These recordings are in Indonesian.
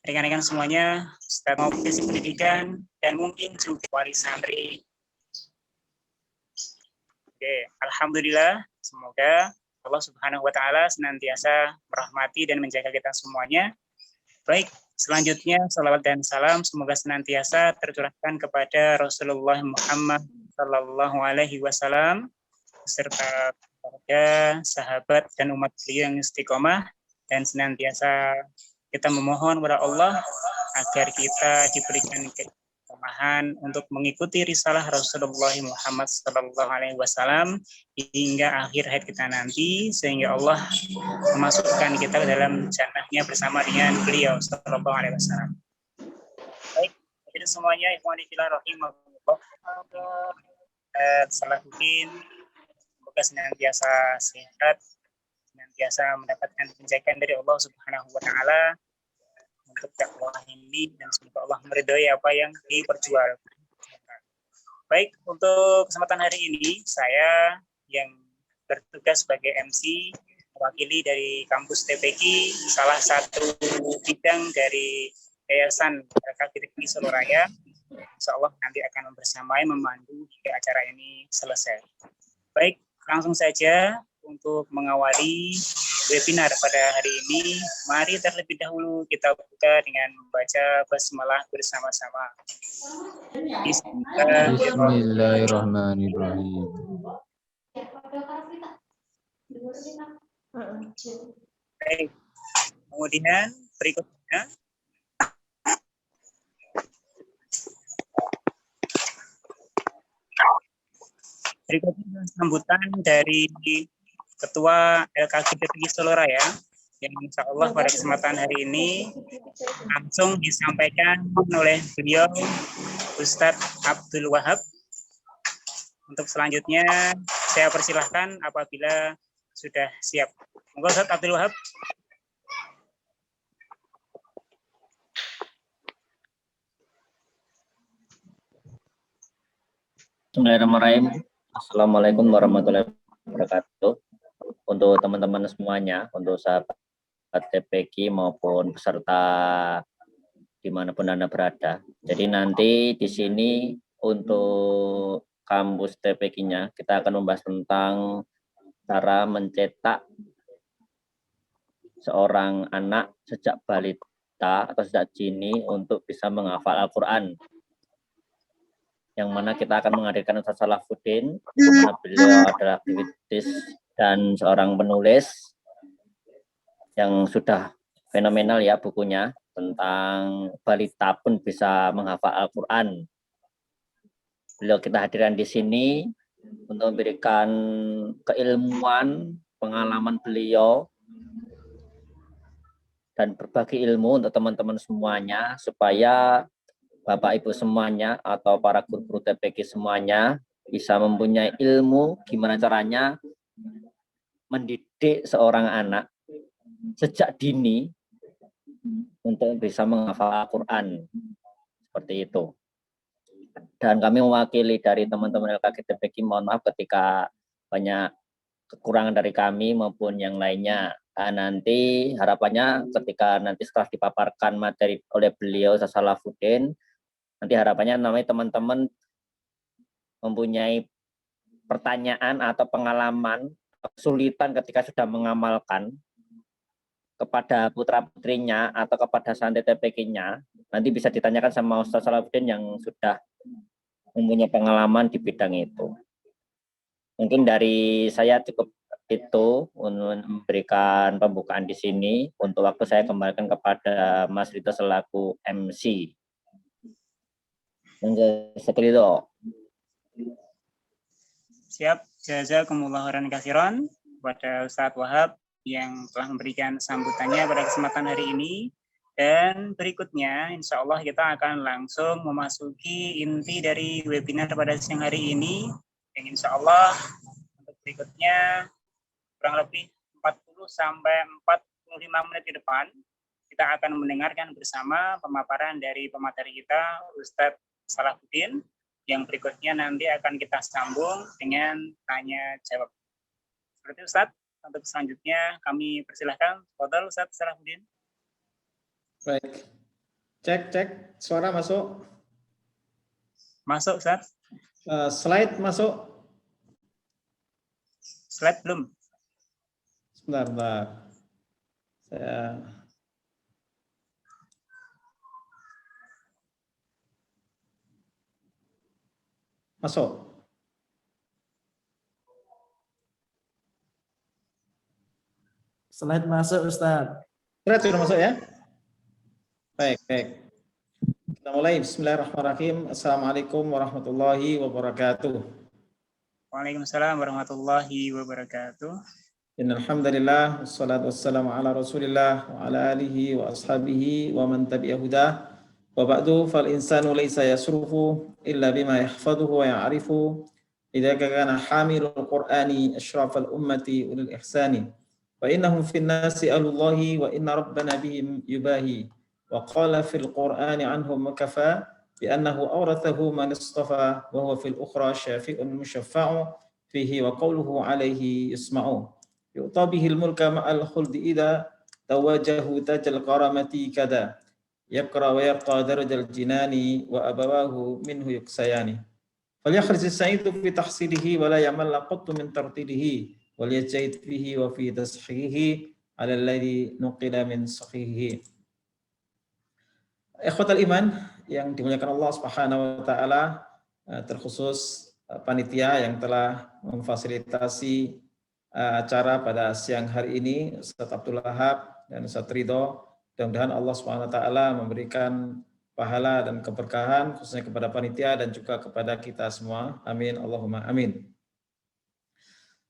Rekan-rekan semuanya, Ustaz mau visi pendidikan dan mungkin juga wali santri. Oke, alhamdulillah, semoga Allah Subhanahu wa taala senantiasa merahmati dan menjaga kita semuanya. Baik, selanjutnya salawat dan salam semoga senantiasa tercurahkan kepada Rasulullah Muhammad sallallahu alaihi wasallam beserta keluarga, sahabat dan umat beliau yang istiqomah, dan senantiasa kita memohon kepada Allah agar kita diberikan kemahan untuk mengikuti risalah Rasulullah Muhammad sallallahu alaihi wasallam hingga akhir hayat kita nanti, sehingga Allah memasukkan kita ke dalam jannahnya bersama dengan beliau sallallahu alaihi wasallam. Baik, jadi semuanya ikhwani fillah rahimakumullah. Salahuddin semoga senantiasa sehat, senantiasa mendapatkan penjagaan dari Allah Subhanahu wa taala untuk dakwah ini, dan semoga Allah meridhai apa yang diperjualkan. Baik, untuk kesempatan hari ini saya yang bertugas sebagai MC mewakili dari kampus TPQ, salah satu bidang dari Yayasan Teknik Solo Raya. Insya Allah nanti akan bersamai memandu hingga acara ini selesai. Baik, langsung saja untuk mengawali webinar pada hari ini, mari terlebih dahulu kita buka dengan membaca basmalah bersama-sama. Bismillahirrahmanirrahim. Baik, kemudian berikutnya sambutan dari Ketua LKG TPQ Solo Raya yang insya Allah pada kesempatan hari ini langsung disampaikan oleh beliau Ustadz Abdul Wahab. Untuk selanjutnya saya persilahkan apabila sudah siap. Monggo Ustadz Abdul Wahab. Bismillahirrahmanirrahim. Assalamualaikum warahmatullahi wabarakatuh. Untuk teman-teman semuanya, untuk sahabat TPQ maupun peserta dimanapun Anda berada. Jadi nanti di sini untuk kampus TPQ-nya kita akan membahas tentang cara mencetak seorang anak sejak balita atau sejak dini untuk bisa menghafal Al-Quran. Yang mana kita akan menghadirkan Ustaz Salahuddin, karena beliau adalah aktivis dan seorang penulis yang sudah fenomenal ya bukunya tentang balita pun bisa menghafal Al-Quran. Beliau kita hadirkan di sini untuk memberikan keilmuan, pengalaman beliau, dan berbagi ilmu untuk teman-teman semuanya supaya Bapak Ibu semuanya atau para guru TPQ semuanya bisa mempunyai ilmu gimana caranya mendidik seorang anak sejak dini untuk bisa menghafal Al-Quran. Seperti itu. Dan kami mewakili dari teman-teman LKG TPQ, mohon maaf ketika banyak kekurangan dari kami maupun yang lainnya. Nanti harapannya ketika nanti setelah dipaparkan materi oleh beliau Ustaz Salahuddin, nanti harapannya namanya teman-teman mempunyai pertanyaan atau pengalaman kesulitan ketika sudah mengamalkan kepada putra-putrinya atau kepada santri TPQ-nya, nanti bisa ditanyakan sama Ustaz Salahuddin yang sudah mempunyai pengalaman di bidang itu. Mungkin dari saya cukup itu untuk memberikan pembukaan di sini. Untuk waktu saya kembalikan kepada Mas Rito selaku MC. Seperti itu. Siap, jazakumullah khairan katsiran kepada Ustadz Wahab yang telah memberikan sambutannya pada kesempatan hari ini. Dan berikutnya, insya Allah kita akan langsung memasuki inti dari webinar pada siang hari ini. Yang insya Allah untuk berikutnya kurang lebih 40-45 menit ke depan, kita akan mendengarkan bersama pemaparan dari pemateri kita, Ustadz Salahuddin, Yang berikutnya nanti akan kita sambung dengan tanya jawab. Seperti Ustadz, untuk selanjutnya kami persilahkan. Fadhal Ustadz Salahuddin. Baik. Cek, suara masuk. Masuk Ustadz. Slide masuk. Slide belum. Sebentar. Saya masuk. Slide masuk, Ustaz. Slide sudah masuk ya? Baik. Kita mulai. Bismillahirrahmanirrahim. Assalamualaikum warahmatullahi wabarakatuh. Waalaikumsalam warahmatullahi wabarakatuh. Innal hamdalillah wassalatu wassalamu ala Rasulillah wa ala alihi wa ashabihi wa man tabi'a hudah. Wa ba'du fal insanu laysa yasrufu illa bima yahfaduhu wa ya'rifu. Idza kana hamilul Qur'ani asyrafal ummati ulil ihsani. Wa innahum fin nasi alullahi wa inna rabbana bihim yubahi. Wa qala fil Qur'ani anhum makafa bi annahu awrathahu man istafa wa huwa fil ukhra syafi'un musyaffa'u fihi wa qawluhu alaihi yusma'u. Yu'ta bihil mulka ma'al khuldi idza tawajahu tajal karamati kada yaqra wa yarqa darajal jinani wa abawahu minhu yuksayani falyakhriz as-sa'idu fi tahsilihi wa la yamalla qattu min tartilihi wal yajid fihi wa fi tashihihi ala alladhi nuqila min sahihihi. Ikhwatal iman yang dimuliakan Allah Subhanahu wa taala, terkhusus panitia yang telah memfasilitasi acara pada siang hari ini, Ustadz Abdul Wahab dan Ustadz Ridho. Mudah-mudahan Allah SWT memberikan pahala dan keberkahan khususnya kepada panitia dan juga kepada kita semua. Amin. Allahumma amin.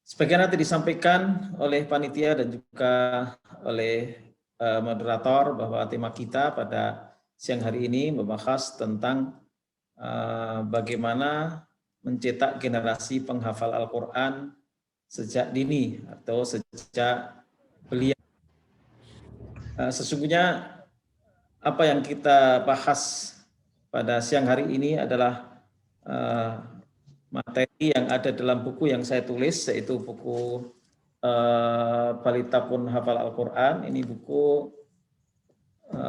Sebagian nanti disampaikan oleh panitia dan juga oleh moderator bahwa tema kita pada siang hari ini membahas tentang bagaimana mencetak generasi penghafal Al-Quran sejak dini atau sejak belia. Sesungguhnya apa yang kita bahas pada siang hari ini adalah materi yang ada dalam buku yang saya tulis, yaitu buku Balita Pun Hafal Al-Quran. Ini buku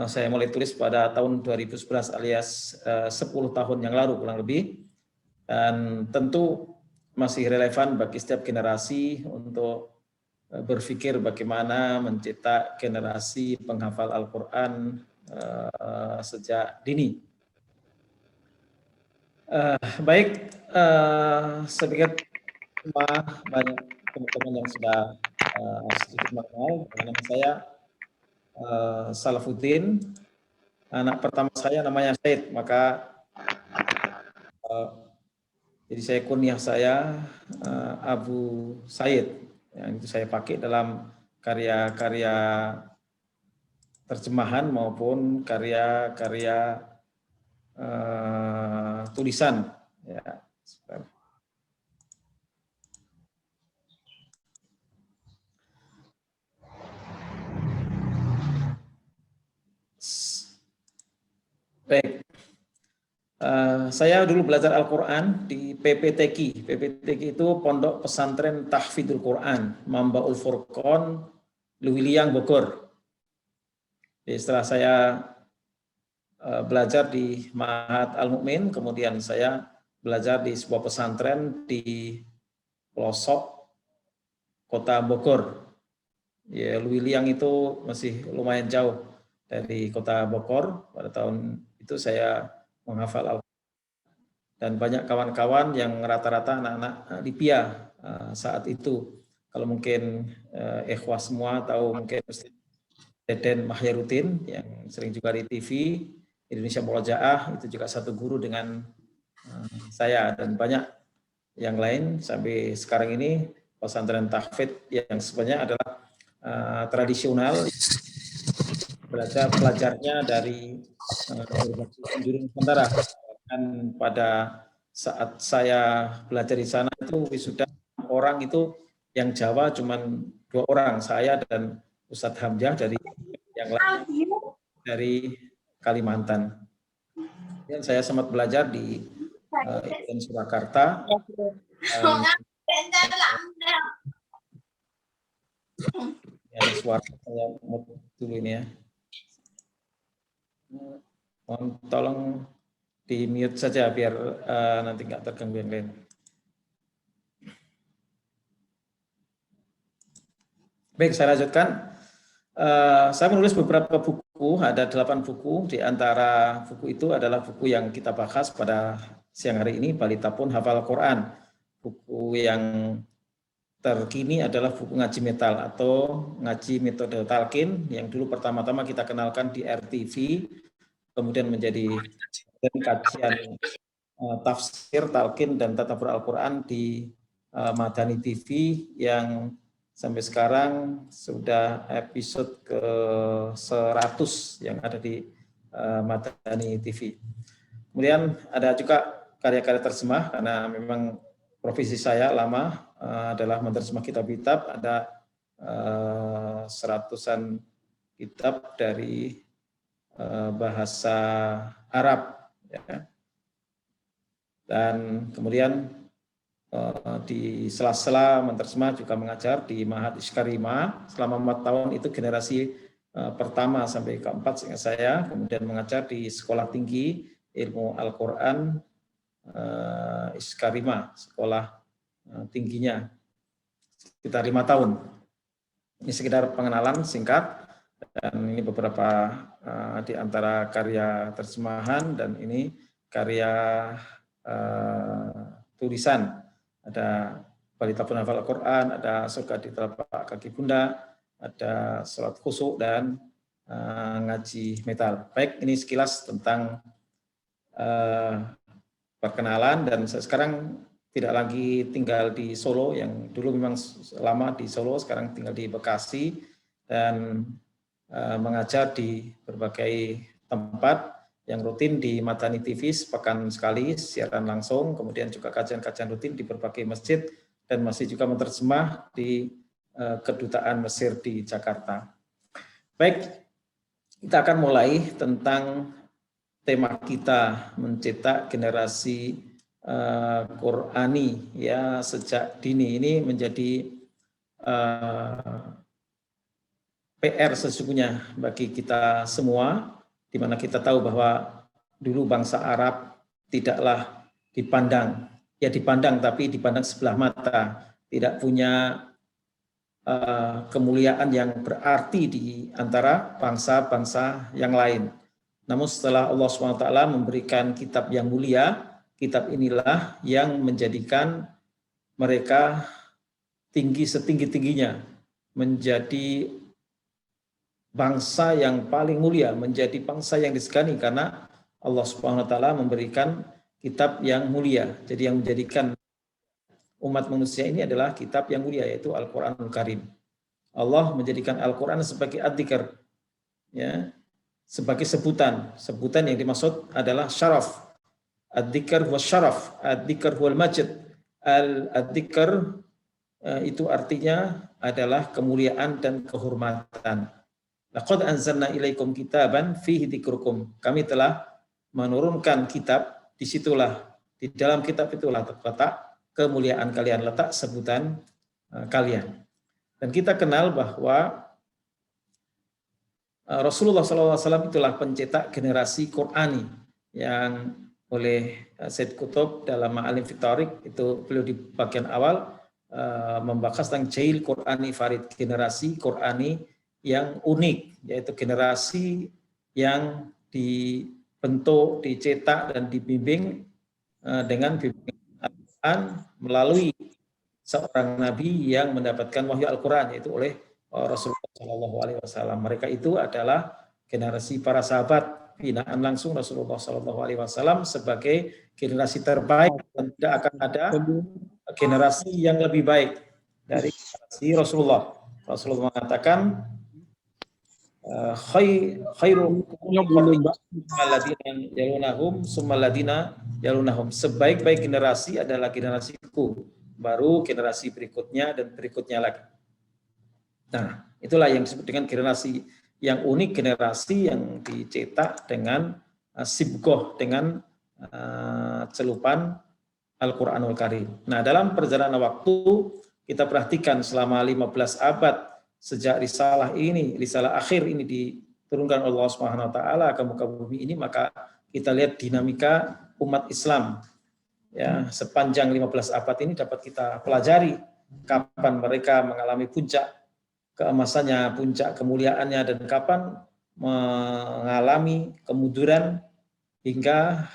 saya mulai tulis pada tahun 2011 alias 10 tahun yang lalu kurang lebih, dan tentu masih relevan bagi setiap generasi untuk berpikir bagaimana mencetak generasi penghafal Al-Quran sejak dini. Baik, sedikit banyak teman-teman yang sudah sedikit mengenal. Nama saya Salahuddin, anak pertama saya namanya Said, maka jadi saya kunyah saya Abu Said, yang itu saya pakai dalam karya-karya terjemahan maupun karya-karya tulisan. Ya, baik. Saya dulu belajar Al-Quran di PPTQ. PPTQ itu Pondok Pesantren Tahfidzul Quran, Mambaul Furqon, Luwiliang, Bogor. Jadi setelah saya belajar di Ma'had Al-Mu'min, kemudian saya belajar di sebuah pesantren di pelosok kota Bogor. Ya, Luwiliang itu masih lumayan jauh dari kota Bogor. Pada tahun itu saya menghafal Al-Quran. Dan banyak kawan-kawan yang rata-rata anak-anak Libya saat itu. Kalau mungkin ikhwah semua tahu mungkin Deden Mahyarudin yang sering juga di TV Indonesia Murojaah, itu juga satu guru dengan saya, dan banyak yang lain sampai sekarang ini. Pesantren tahfidz yang sebenarnya adalah tradisional, pelajarnya dari berbagai penjuru Nusantara. Dan pada saat saya belajar di sana itu wisuda orang itu yang Jawa cuma 2 orang, saya dan Ustadz Hamzah, dari yang lain dari Kalimantan. Dan saya sempat belajar di IPN Surakarta. Ada suara saya mute dulu ini ya. Mohon tolong di mute saja biar nanti nggak terganggu yang lain. Baik, saya lanjutkan. Saya menulis beberapa buku, ada 8 buku. Di antara buku itu adalah buku yang kita bahas pada siang hari ini, Balita Pun Hafal Quran. Buku yang terkini adalah buku ngaji metal atau ngaji metode talqin yang dulu pertama-tama kita kenalkan di RTV, kemudian menjadi kajian tafsir, talqin, dan tadabbur Al-Quran di Madani TV yang sampai sekarang sudah episode ke-100 yang ada di Madani TV. Kemudian ada juga karya-karya terjemah, karena memang profesi saya lama adalah menerjemah kitab-kitab, ada 100-an kitab dari bahasa Arab. Ya. Dan kemudian di sela-sela menerjemah juga mengajar di Ma'had Iskarima selama 4 tahun, itu generasi pertama sampai keempat sehingga saya, kemudian mengajar di Sekolah Tinggi Ilmu Al-Quran Iskarima, sekolah tingginya, sekitar 5 tahun. Ini sekedar pengenalan singkat, dan ini beberapa di antara karya terjemahan, dan ini karya tulisan. Ada Balita Pun Hafal Al-Quran, ada Surga di Telapak Kaki Bunda, ada Salat Khusyuk, dan ngaji metal. Baik, ini sekilas tentang perkenalan, dan saya sekarang tidak lagi tinggal di Solo, yang dulu memang lama di Solo, sekarang tinggal di Bekasi, dan mengajar di berbagai tempat yang rutin di Madani TV sepekan sekali siaran langsung, kemudian juga kajian-kajian rutin di berbagai masjid, dan masih juga menerjemah di Kedutaan Mesir di Jakarta. Baik, kita akan mulai tentang tema kita, mencetak generasi Qurani ya sejak dini. Ini menjadi PR sesungguhnya bagi kita semua, di mana kita tahu bahwa dulu bangsa Arab tidaklah dipandang, ya dipandang tapi dipandang sebelah mata, tidak punya kemuliaan yang berarti di antara bangsa-bangsa yang lain. Namun setelah Allah SWT memberikan kitab yang mulia, kitab inilah yang menjadikan mereka tinggi setinggi-tingginya, menjadi bangsa yang paling mulia, menjadi bangsa yang disegani, karena Allah Subhanahu wa taala memberikan kitab yang mulia. Jadi yang menjadikan umat manusia ini adalah kitab yang mulia, yaitu Al-Qur'anul Karim. Allah menjadikan Al-Qur'an sebagai ad-dzikr, ya, sebagai sebutan. Sebutan yang dimaksud adalah syaraf. Ad-dzikr wa syaraf, ad-dzikr wal majd. Ad-dzikr itu artinya adalah kemuliaan dan kehormatan. Laqad anzalna ilaikum kitaban fihi dzikrukum. Kami telah menurunkan kitab, disitulah, di dalam kitab itulah terletak kemuliaan kalian, letak sebutan kalian. Dan kita kenal bahwa Rasulullah SAW itulah pencetak generasi Qur'ani, yang oleh Said Qutb dalam Ma'alim fi Thariq, itu beliau di bagian awal membahas tentang Jail Qur'ani Farid, generasi Qur'ani yang unik, yaitu generasi yang dibentuk, dicetak, dan dibimbing dengan bimbingan Al-Quran melalui seorang nabi yang mendapatkan wahyu Al-Quran, yaitu oleh Rasulullah SAW. Mereka itu adalah generasi para sahabat, binaan langsung Rasulullah SAW sebagai generasi terbaik, dan tidak akan ada generasi yang lebih baik dari generasi Rasulullah. Rasulullah mengatakan, khairu yalunahum, sebaik-baik generasi adalah generasiku, baru generasi berikutnya dan berikutnya lagi. Nah, itulah yang disebut dengan generasi yang unik, generasi yang dicetak dengan sibgoh, dengan celupan Al-Quranul Karim. Nah, dalam perjalanan waktu kita perhatikan selama 15 abad sejak risalah akhir ini diturunkan Allah Subhanahu wa taala ke muka bumi ini, maka kita lihat dinamika umat Islam ya sepanjang 15 abad ini dapat kita pelajari kapan mereka mengalami puncak keemasannya, puncak kemuliaannya, dan kapan mengalami kemunduran hingga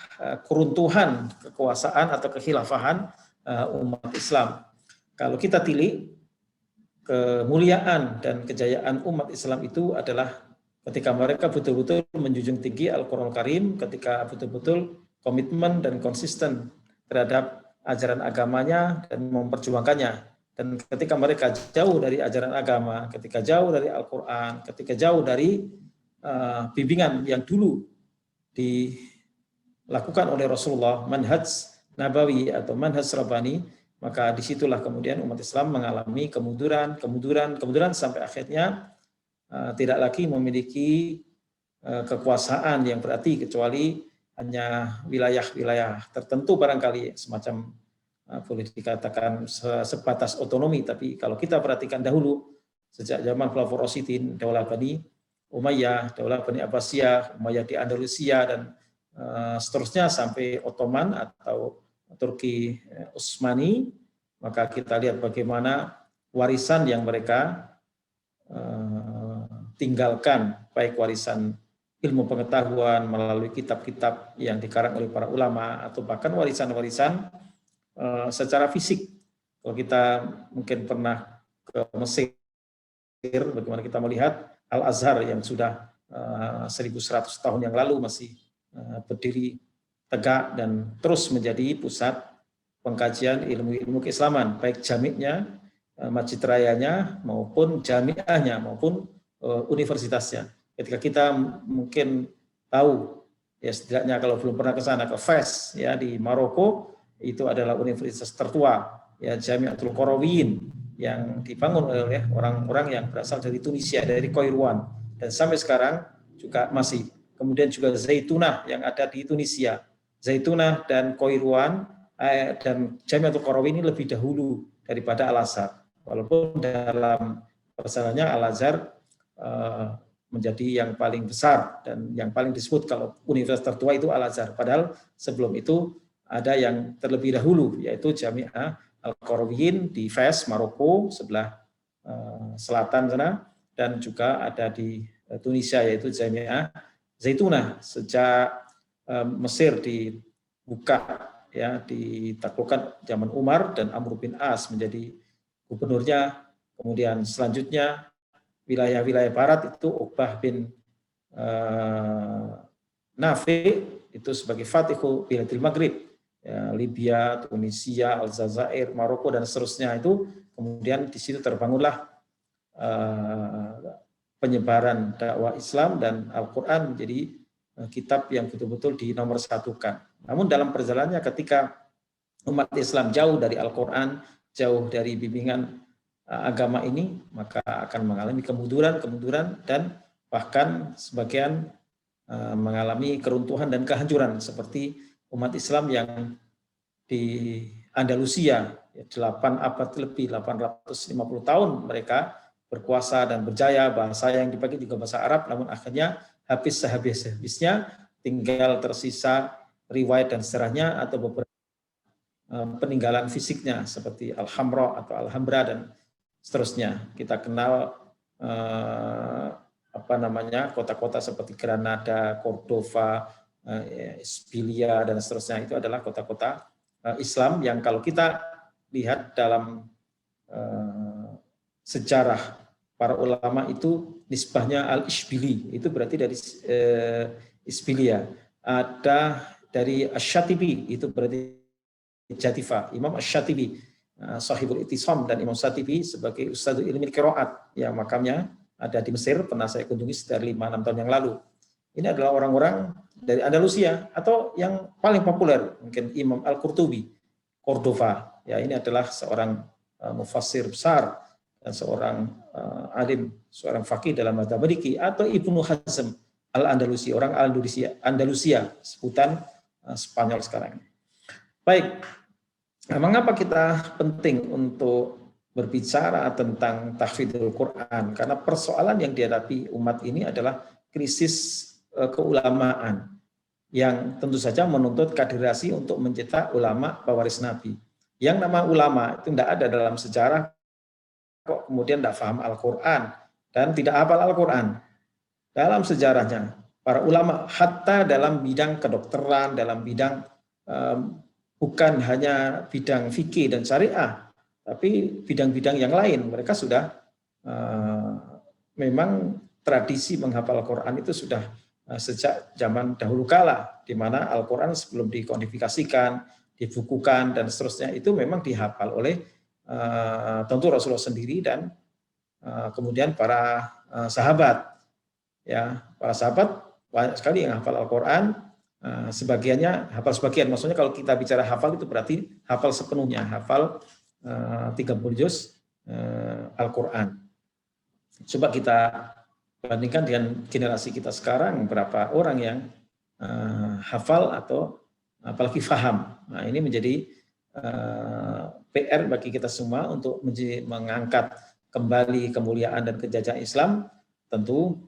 keruntuhan kekuasaan atau kekhilafahan umat Islam. Kalau kita tilik, kemuliaan dan kejayaan umat Islam itu adalah ketika mereka betul-betul menjunjung tinggi Al-Quran Karim, ketika betul-betul komitmen dan konsisten terhadap ajaran agamanya dan memperjuangkannya. Dan ketika mereka jauh dari ajaran agama, ketika jauh dari Al-Quran, ketika jauh dari bimbingan yang dulu dilakukan oleh Rasulullah, manhaj nabawi atau manhaj rabbani, maka disitulah kemudian umat Islam mengalami kemunduran sampai akhirnya tidak lagi memiliki kekuasaan yang berarti kecuali hanya wilayah-wilayah tertentu barangkali, semacam boleh dikatakan sebatas otonomi. Tapi kalau kita perhatikan dahulu sejak zaman Khulafaur Rasyidin, Daulah Bani Umayyah, Daulah Bani Abbasiyah, Umayyah di Andalusia, dan seterusnya sampai Ottoman atau Turki Utsmani, maka kita lihat bagaimana warisan yang mereka tinggalkan, baik warisan ilmu pengetahuan melalui kitab-kitab yang dikarang oleh para ulama, atau bahkan warisan-warisan secara fisik. Kalau kita mungkin pernah ke Mesir, bagaimana kita melihat Al-Azhar yang sudah 1100 tahun yang lalu masih berdiri tegak dan terus menjadi pusat pengkajian ilmu-ilmu keislaman, baik jamiknya, masjid rayanya, maupun jamiahnya, maupun universitasnya. Ketika kita mungkin tahu, ya setidaknya kalau belum pernah ke sana, ke Fes ya di Maroko, itu adalah universitas tertua, ya Jami'atul Qarawiyyin, yang dibangun oleh orang-orang yang berasal dari Tunisia, dari Kairouan, dan sampai sekarang juga masih. Kemudian juga Zaitunah yang ada di Tunisia. Zaitunah dan Kairouan dan Jami'atul Qarawiyyin ini lebih dahulu daripada Al-Azhar. Walaupun dalam perjalanannya Al-Azhar menjadi yang paling besar dan yang paling disebut kalau universitas tertua itu Al-Azhar. Padahal sebelum itu ada yang terlebih dahulu, yaitu Jami'ah Al-Qarawiyyin di Fes, Maroko, sebelah selatan sana, dan juga ada di Tunisia, yaitu Jami'ah Zaitunah. Sejak Mesir dibuka, ya ditaklukkan zaman Umar dan Amr bin As menjadi gubernurnya, kemudian selanjutnya wilayah-wilayah barat itu Uqbah bin Nafi itu sebagai Fatihu Biladil Maghrib, ya, Libya, Tunisia, Aljazair, Maroko, dan seterusnya. Itu kemudian di situ terbangunlah penyebaran dakwah Islam, dan Al-Quran menjadi kitab yang betul-betul dinomorsatukan. Namun dalam perjalanannya ketika umat Islam jauh dari Al-Quran, jauh dari bimbingan agama ini, maka akan mengalami kemunduran, dan bahkan sebagian mengalami keruntuhan dan kehancuran, seperti umat Islam yang di Andalusia, 8 abad lebih, 850 tahun mereka berkuasa dan berjaya, bahasa yang dipakai juga bahasa Arab, namun akhirnya habis sehabis-habisnya, tinggal tersisa riwayat dan sejarahnya atau beberapa peninggalan fisiknya seperti Al-Hamra atau Al-Hambra dan seterusnya. Kita kenal kota-kota seperti Granada, Cordova, Sevilla, dan seterusnya. Itu adalah kota-kota Islam yang kalau kita lihat dalam sejarah para ulama itu nisbahnya al-Ishbili, itu berarti dari Isbilia. Ada dari Asy-Syatibi, itu berarti Jatifa. Imam Asy-Syatibi, Sahibul Ittisam, dan Imam Syatibi sebagai Ustadzul Ilmi Qiraat, yang makamnya ada di Mesir, pernah saya kunjungi sekitar 5-6 tahun yang lalu. Ini adalah orang-orang dari Andalusia, atau yang paling populer mungkin Imam Al-Qurtubi, Cordova. Ya, ini adalah seorang mufassir besar dan seorang alim, seorang faqih dalam mazhab Maliki, atau Ibnu Hazm Al-Andalusi, orang Andalusia, sebutan Spanyol sekarang. Baik, mengapa kita penting untuk berbicara tentang tahfidzul Quran? Karena persoalan yang dihadapi umat ini adalah krisis keulamaan yang tentu saja menuntut kaderasi untuk mencetak ulama pewaris Nabi. Yang nama ulama itu tidak ada dalam sejarah kok kemudian tidak paham Al-Quran dan tidak hafal Al-Quran. Dalam sejarahnya, para ulama hatta dalam bidang kedokteran, dalam bidang bukan hanya bidang fikih dan syariah, tapi bidang-bidang yang lain, mereka sudah memang tradisi menghafal Al-Quran itu sudah sejak zaman dahulu kala, di mana Al-Quran sebelum dikodifikasikan, dibukukan, dan seterusnya itu memang dihafal oleh tentu Rasulullah sendiri dan kemudian para sahabat. Ya, para sahabat banyak sekali yang hafal Al-Quran, sebagiannya hafal sebagian. Maksudnya kalau kita bicara hafal itu berarti hafal sepenuhnya, hafal 30 juz Al-Quran. Coba kita bandingkan dengan generasi kita sekarang, berapa orang yang hafal atau apalagi faham. Nah, ini menjadi PR bagi kita semua untuk mengangkat kembali kemuliaan dan kejayaan Islam. Tentu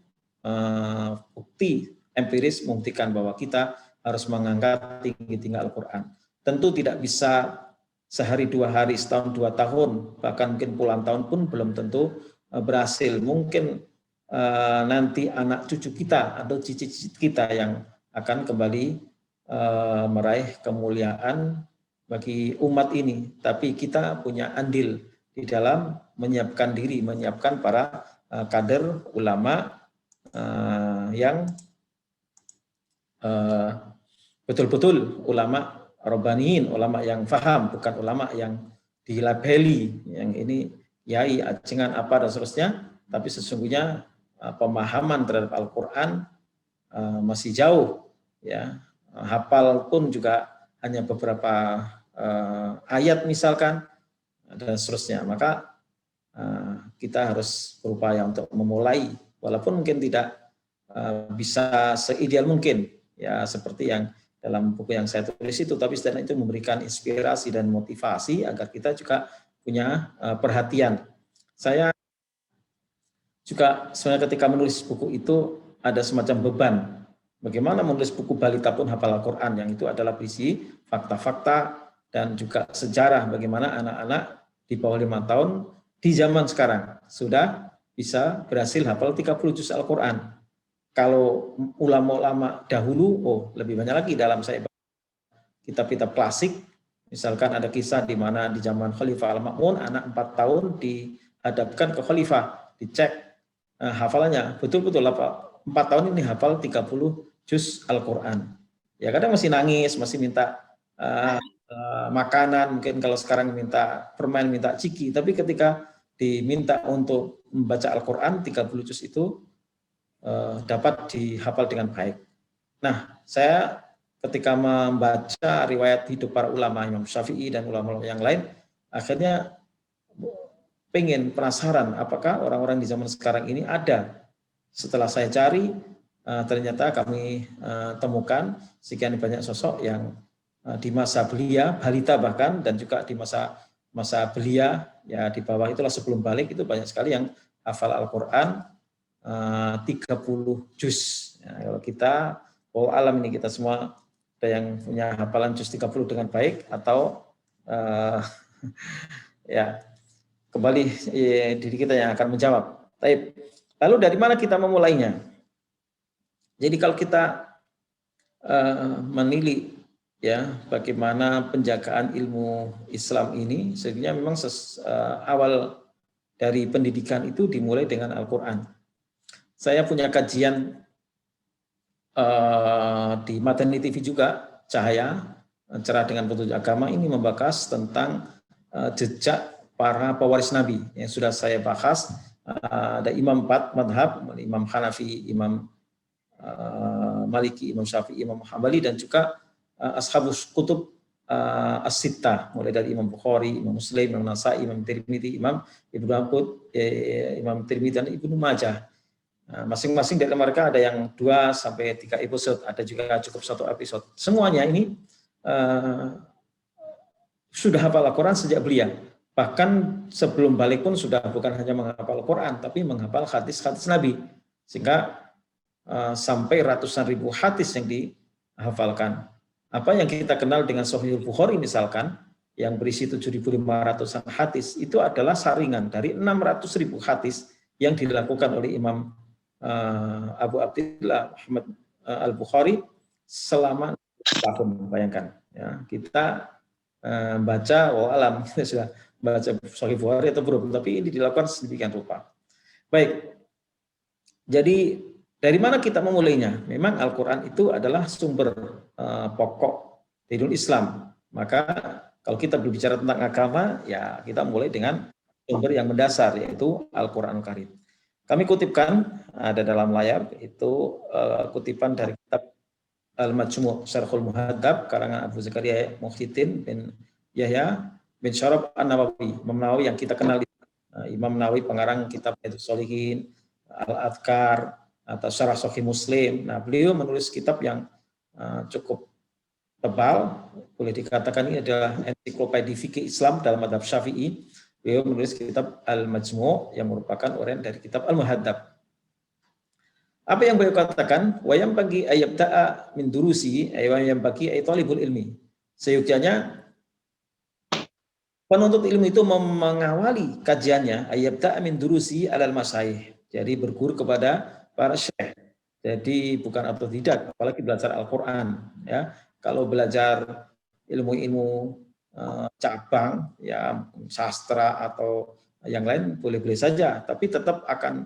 bukti empiris membuktikan bahwa kita harus mengangkat tinggi-tinggi Al-Quran. Tentu tidak bisa sehari, 2 hari, setahun, 2 tahun, bahkan mungkin puluhan tahun pun belum tentu berhasil. Mungkin nanti anak cucu kita atau cicit kita yang akan kembali meraih kemuliaan bagi umat ini. Tapi kita punya andil di dalam menyiapkan diri, menyiapkan para kader ulama yang betul-betul ulama Rabbaniin, ulama yang faham, bukan ulama yang dilabeli, yang ini yai, ajengan apa dan seterusnya, tapi sesungguhnya pemahaman terhadap Al-Quran masih jauh, ya. Hafal pun juga hanya beberapa ayat misalkan dan seterusnya. Maka kita harus berupaya untuk memulai, walaupun mungkin tidak bisa seideal mungkin, ya, seperti yang dalam buku yang saya tulis itu, tapi setidaknya itu memberikan inspirasi dan motivasi agar kita juga punya perhatian. Saya juga sebenarnya ketika menulis buku itu ada semacam beban. Bagaimana menulis buku balita pun hafal Al-Quran, yang itu adalah berisi fakta-fakta dan juga sejarah bagaimana anak-anak di bawah 5 tahun di zaman sekarang sudah bisa berhasil hafal 30 juz Al-Quran. Kalau ulama-ulama dahulu, lebih banyak lagi. Dalam saya kitab-kitab klasik, misalkan ada kisah di mana di zaman Khalifah Al-Ma'mun, anak 4 tahun dihadapkan ke Khalifah, dicek hafalannya, betul-betul 4 tahun ini hafal 30 juz Al-Quran. Ya kadang masih nangis, masih minta makanan, mungkin kalau sekarang minta permen, minta ciki, tapi ketika diminta untuk membaca Al-Quran 30 juz itu dapat dihafal dengan baik. Nah, saya ketika membaca riwayat hidup para ulama, Imam Syafi'i dan ulama-ulama yang lain, akhirnya penasaran apakah orang-orang di zaman sekarang ini ada. Setelah saya cari, ternyata kami temukan sekian banyak sosok yang di masa belia, balita bahkan, dan juga di masa belia, ya di bawah itulah sebelum balik, itu banyak sekali yang hafal Al-Quran 30 juz. Ya, kalau kita, alam ini kita semua ada yang punya hafalan juz 30 dengan baik, atau ya kembali diri kita yang akan menjawab. Lalu dari mana kita memulainya? Jadi kalau kita menilik ya bagaimana penjagaan ilmu Islam ini, sebenarnya memang awal dari pendidikan itu dimulai dengan Al-Quran. Saya punya kajian di Madani TV juga, Cahaya, Cerah dengan Petunjuk Agama, ini membahas tentang jejak para pewaris Nabi yang sudah saya bahas. Ada imam 4 madhab, Imam Hanafi, Imam Maliki, Imam Syafi'i, Imam Hambali, dan juga Ashabus Kutub As-Sittah, mulai dari Imam Bukhari, Imam Muslim, Imam Nasai, Imam Tirmidzi, Imam Ibnu Abbud, Imam Tirmidzi, dan Ibnu Majah. Masing-masing dari mereka ada yang 2 sampai 3 episode, ada juga cukup 1 episode. Semuanya ini sudah hafal Al-Quran sejak belia. Bahkan sebelum balik pun sudah bukan hanya menghafal Al-Quran, tapi menghafal hadis-hadis Nabi. Sehingga sampai ratusan ribu hadis yang dihafalkan. Apa yang kita kenal dengan Sahihul Bukhari misalkan, yang berisi 7.500-an hadis, itu adalah saringan dari 600.000 hadis yang dilakukan oleh Imam Abu Abdillah Muhammad Al-Bukhari selama tahun. Bayangkan, ya, kita baca, alam kita sudah baca Sahih Bukhari atau belum, tapi ini dilakukan sedemikian rupa. Baik, jadi dari mana kita memulainya? Memang Al-Quran itu adalah sumber pokok dinul Islam. Maka kalau kita berbicara tentang agama, ya kita mulai dengan sumber yang mendasar, yaitu Al-Quran Karim. Kami kutipkan, ada dalam layar, itu kutipan dari kitab Al-Majmu' Syarhul Muhadzab, karangan Abu Zakaria Muhyiddin bin Yahya bin Syaraf An-Nawawi, Imam Nawawi yang kita kenal. Imam Nawawi pengarang kitab Riyadhus Shalihin, Al-Adhkar, atau Syarah Sahih Muslim. Nah, beliau menulis kitab yang cukup tebal, boleh dikatakan ini adalah ensiklopedi fikih Islam dalam mazhab Syafi'i. Beliau menulis kitab Al-Majmu' yang merupakan uraian dari kitab Al-Muhadzab. Apa yang beliau katakan? Wa yang bagi ayabta'a min durusi, wa yang bagi ay talibul ilmi. Seyukianya penuntut ilmu itu mengawali kajiannya ayabta'a min durusi alal masyayikh. Jadi berguru kepada para syekh. Jadi bukan autodidak, apalagi belajar Al-Quran. Ya, kalau belajar ilmu-ilmu cabang, ya sastra atau yang lain boleh-boleh saja, tapi tetap akan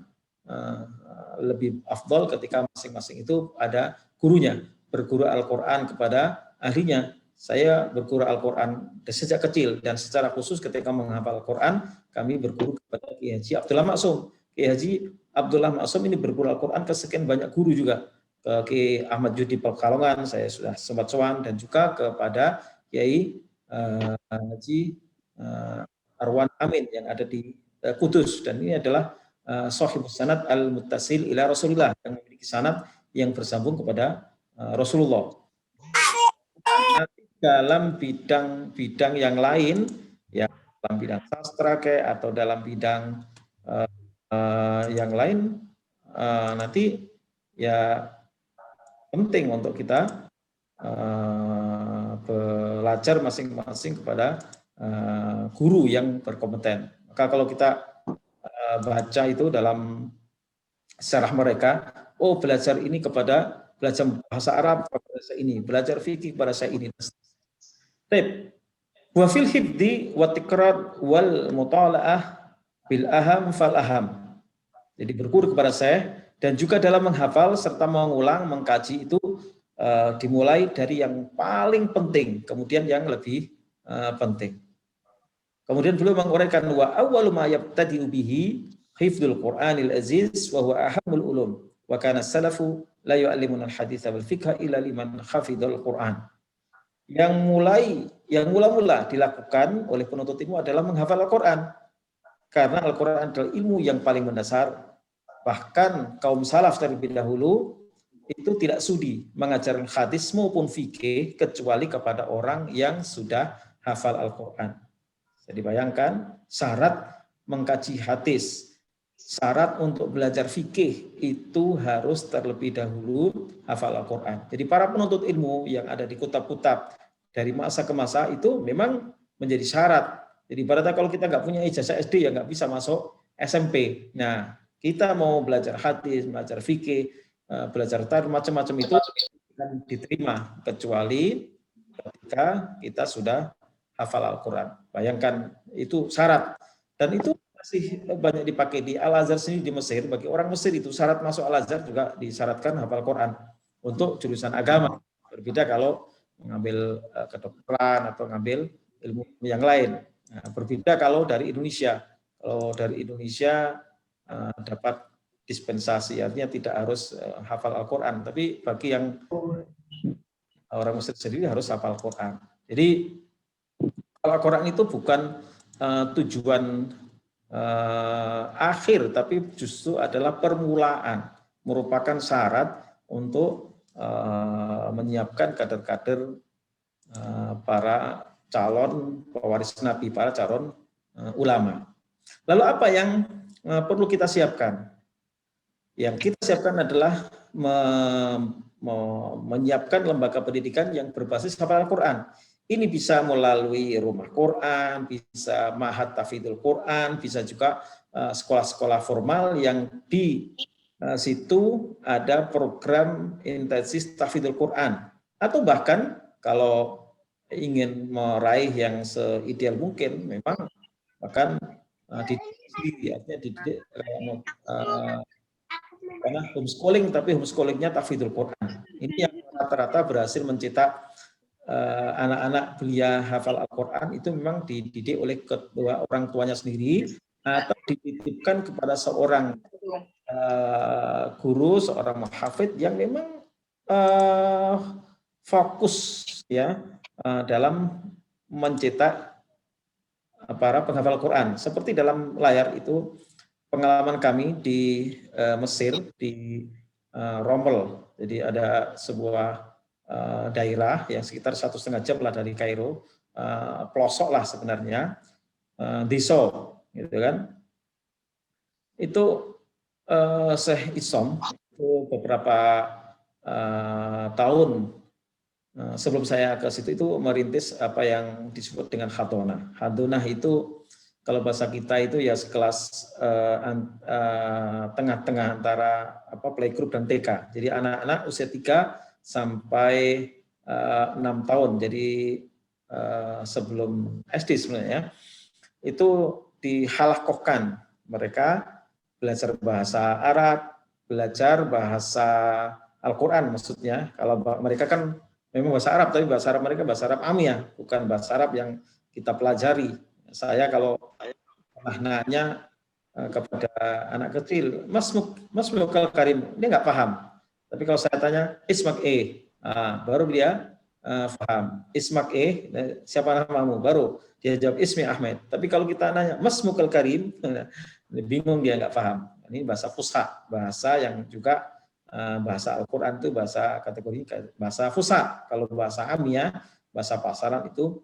lebih afdol ketika masing-masing itu ada gurunya, berguru Al-Quran kepada ahlinya. Saya berguru Al-Quran sejak kecil, dan secara khusus ketika menghafal Al-Quran, kami berguru kepada Kiai Haji Abdullah Maksum. Kiai Haji Abdullah Maksum ini berguru Al-Quran ke sekian banyak guru juga. Ke Kiai Ahmad Yudi Pekalongan, saya sudah sempat sowan, dan juga kepada Kiai Haji Arwan Amin yang ada di Kudus. Dan ini adalah Shahibus Sanad Al-Muttasil ila Rasulillah, yang memiliki sanad yang bersambung kepada Rasulullah. Dalam bidang-bidang yang lain, ya dalam bidang sastra atau dalam bidang yang lain, nanti ya penting untuk kita belajar masing-masing kepada guru yang berkompeten. Maka kalau kita baca itu dalam syarah mereka, belajar ini kepada belajar bahasa Arab kepada saya ini, belajar fikih kepada saya ini. Wa fil hifdi wa tikrar wal mutala'ah bil aham fal aham. Jadi berguru kepada saya, dan juga dalam menghafal serta mengulang, mengkaji itu dimulai dari yang paling penting, kemudian yang lebih penting. Kemudian beliau menguraikan wa awwalu ma yabtadi'u bihi hifdzul Qur'anil aziz wa huwa ahamul ulum wa kana salafu la yu'allimuna al-hadits wal fiqh illa liman hafidhal Qur'an. Yang mula-mula dilakukan oleh penuntut ilmu adalah menghafal Al-Quran, karena Al-Quran adalah ilmu yang paling mendasar. Bahkan kaum salaf terlebih dahulu itu tidak sudi mengajarkan hadis maupun fikih kecuali kepada orang yang sudah hafal Al-Quran. Jadi bayangkan, syarat mengkaji hadis, syarat untuk belajar fikih itu harus terlebih dahulu hafal Al-Quran. Jadi para penuntut ilmu yang ada di kutab-kutab dari masa ke masa itu memang menjadi syarat. Jadi ibaratnya kalau kita nggak punya ijazah SD ya nggak bisa masuk SMP. Nah, kita mau belajar hadis, belajar fikih, belajar tarikh, macam-macam itu akan diterima kecuali ketika kita sudah hafal Al-Quran. Bayangkan, itu syarat. Dan itu masih banyak dipakai di Al-Azhar sendiri di Mesir. Bagi orang Mesir itu syarat masuk Al-Azhar juga disyaratkan hafal Quran untuk jurusan agama. Berbeda kalau mengambil kedokteran atau mengambil ilmu yang lain. Nah, berbeda kalau dari Indonesia. Kalau dari Indonesia dapat dispensasi, artinya tidak harus hafal Al-Quran. Tapi bagi yang orang Mesir sendiri harus hafal Quran. Jadi Al-Quran itu bukan tujuan akhir, tapi justru adalah permulaan, merupakan syarat untuk menyiapkan kader-kader para calon pewaris Nabi, para calon ulama. Lalu apa yang perlu kita siapkan? Yang kita siapkan adalah menyiapkan lembaga pendidikan yang berbasis hafalan Quran. Ini bisa melalui rumah Quran, bisa Ma'had Tahfidzul Quran, bisa juga sekolah-sekolah formal yang di situ ada program intensif tahfidzul Quran. Atau bahkan kalau ingin meraih yang seideal mungkin, memang bahkan dididik sendiri, artinya dididik karena homeschooling, tapi homeschoolingnya tahfidzul Quran. Ini yang rata-rata berhasil mencetak anak-anak belia hafal Al-Quran itu memang dididik oleh kedua orang tuanya sendiri atau dititipkan kepada seorang guru, seorang muhafidz yang memang fokus ya dalam mencetak para penghafal Quran. Seperti dalam layar itu pengalaman kami di Mesir, di Rommel. Jadi ada sebuah daerah yang sekitar 1,5 jam lah dari Kairo, pelosok lah sebenarnya, Diso, gitu kan. Itu Syekh Isom itu beberapa tahun sebelum saya ke situ itu merintis apa yang disebut dengan hadonah. Hadonah itu kalau bahasa kita itu ya sekelas tengah-tengah antara playgroup dan TK. Jadi anak-anak usia 3 sampai 6 tahun. Jadi sebelum SD sebenarnya itu dihalakohkan. Mereka belajar bahasa Arab, belajar bahasa Al-Quran maksudnya. Kalau mereka kan memang bahasa Arab, tapi bahasa Arab mereka bahasa Arab Amiyah, bukan bahasa Arab yang kita pelajari. Saya kalau pernah nanya kepada anak kecil, Mas Mukal Karim, dia nggak paham. Tapi kalau saya tanya, Ismak baru dia paham. Ismak siapa namamu? Baru dia jawab Ismi Ahmed. Tapi kalau kita nanya, Mas Mukal Karim, bingung, dia nggak paham. Ini bahasa fusha, bahasa yang juga bahasa Al-Quran itu bahasa kategori bahasa fusha. Kalau bahasa Amiyah, bahasa pasaran itu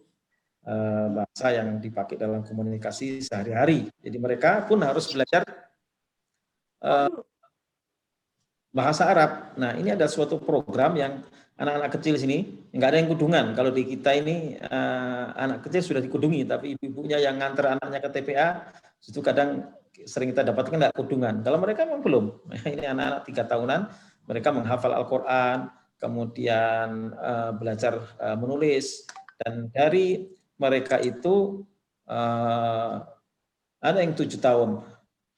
bahasa yang dipakai dalam komunikasi sehari-hari. Jadi mereka pun harus belajar bahasa Arab. Nah, ini ada suatu program yang anak-anak kecil sini, nggak ada yang kudungan. Kalau di kita ini anak kecil sudah dikudungi, tapi ibu-ibunya yang nganter anaknya ke TPA, itu kadang sering kita dapatkan nggak kudungan. Kalau mereka memang belum. Ini anak-anak 3 tahunan, mereka menghafal Al-Quran, kemudian belajar menulis, dan dari mereka itu ada yang 7 tahun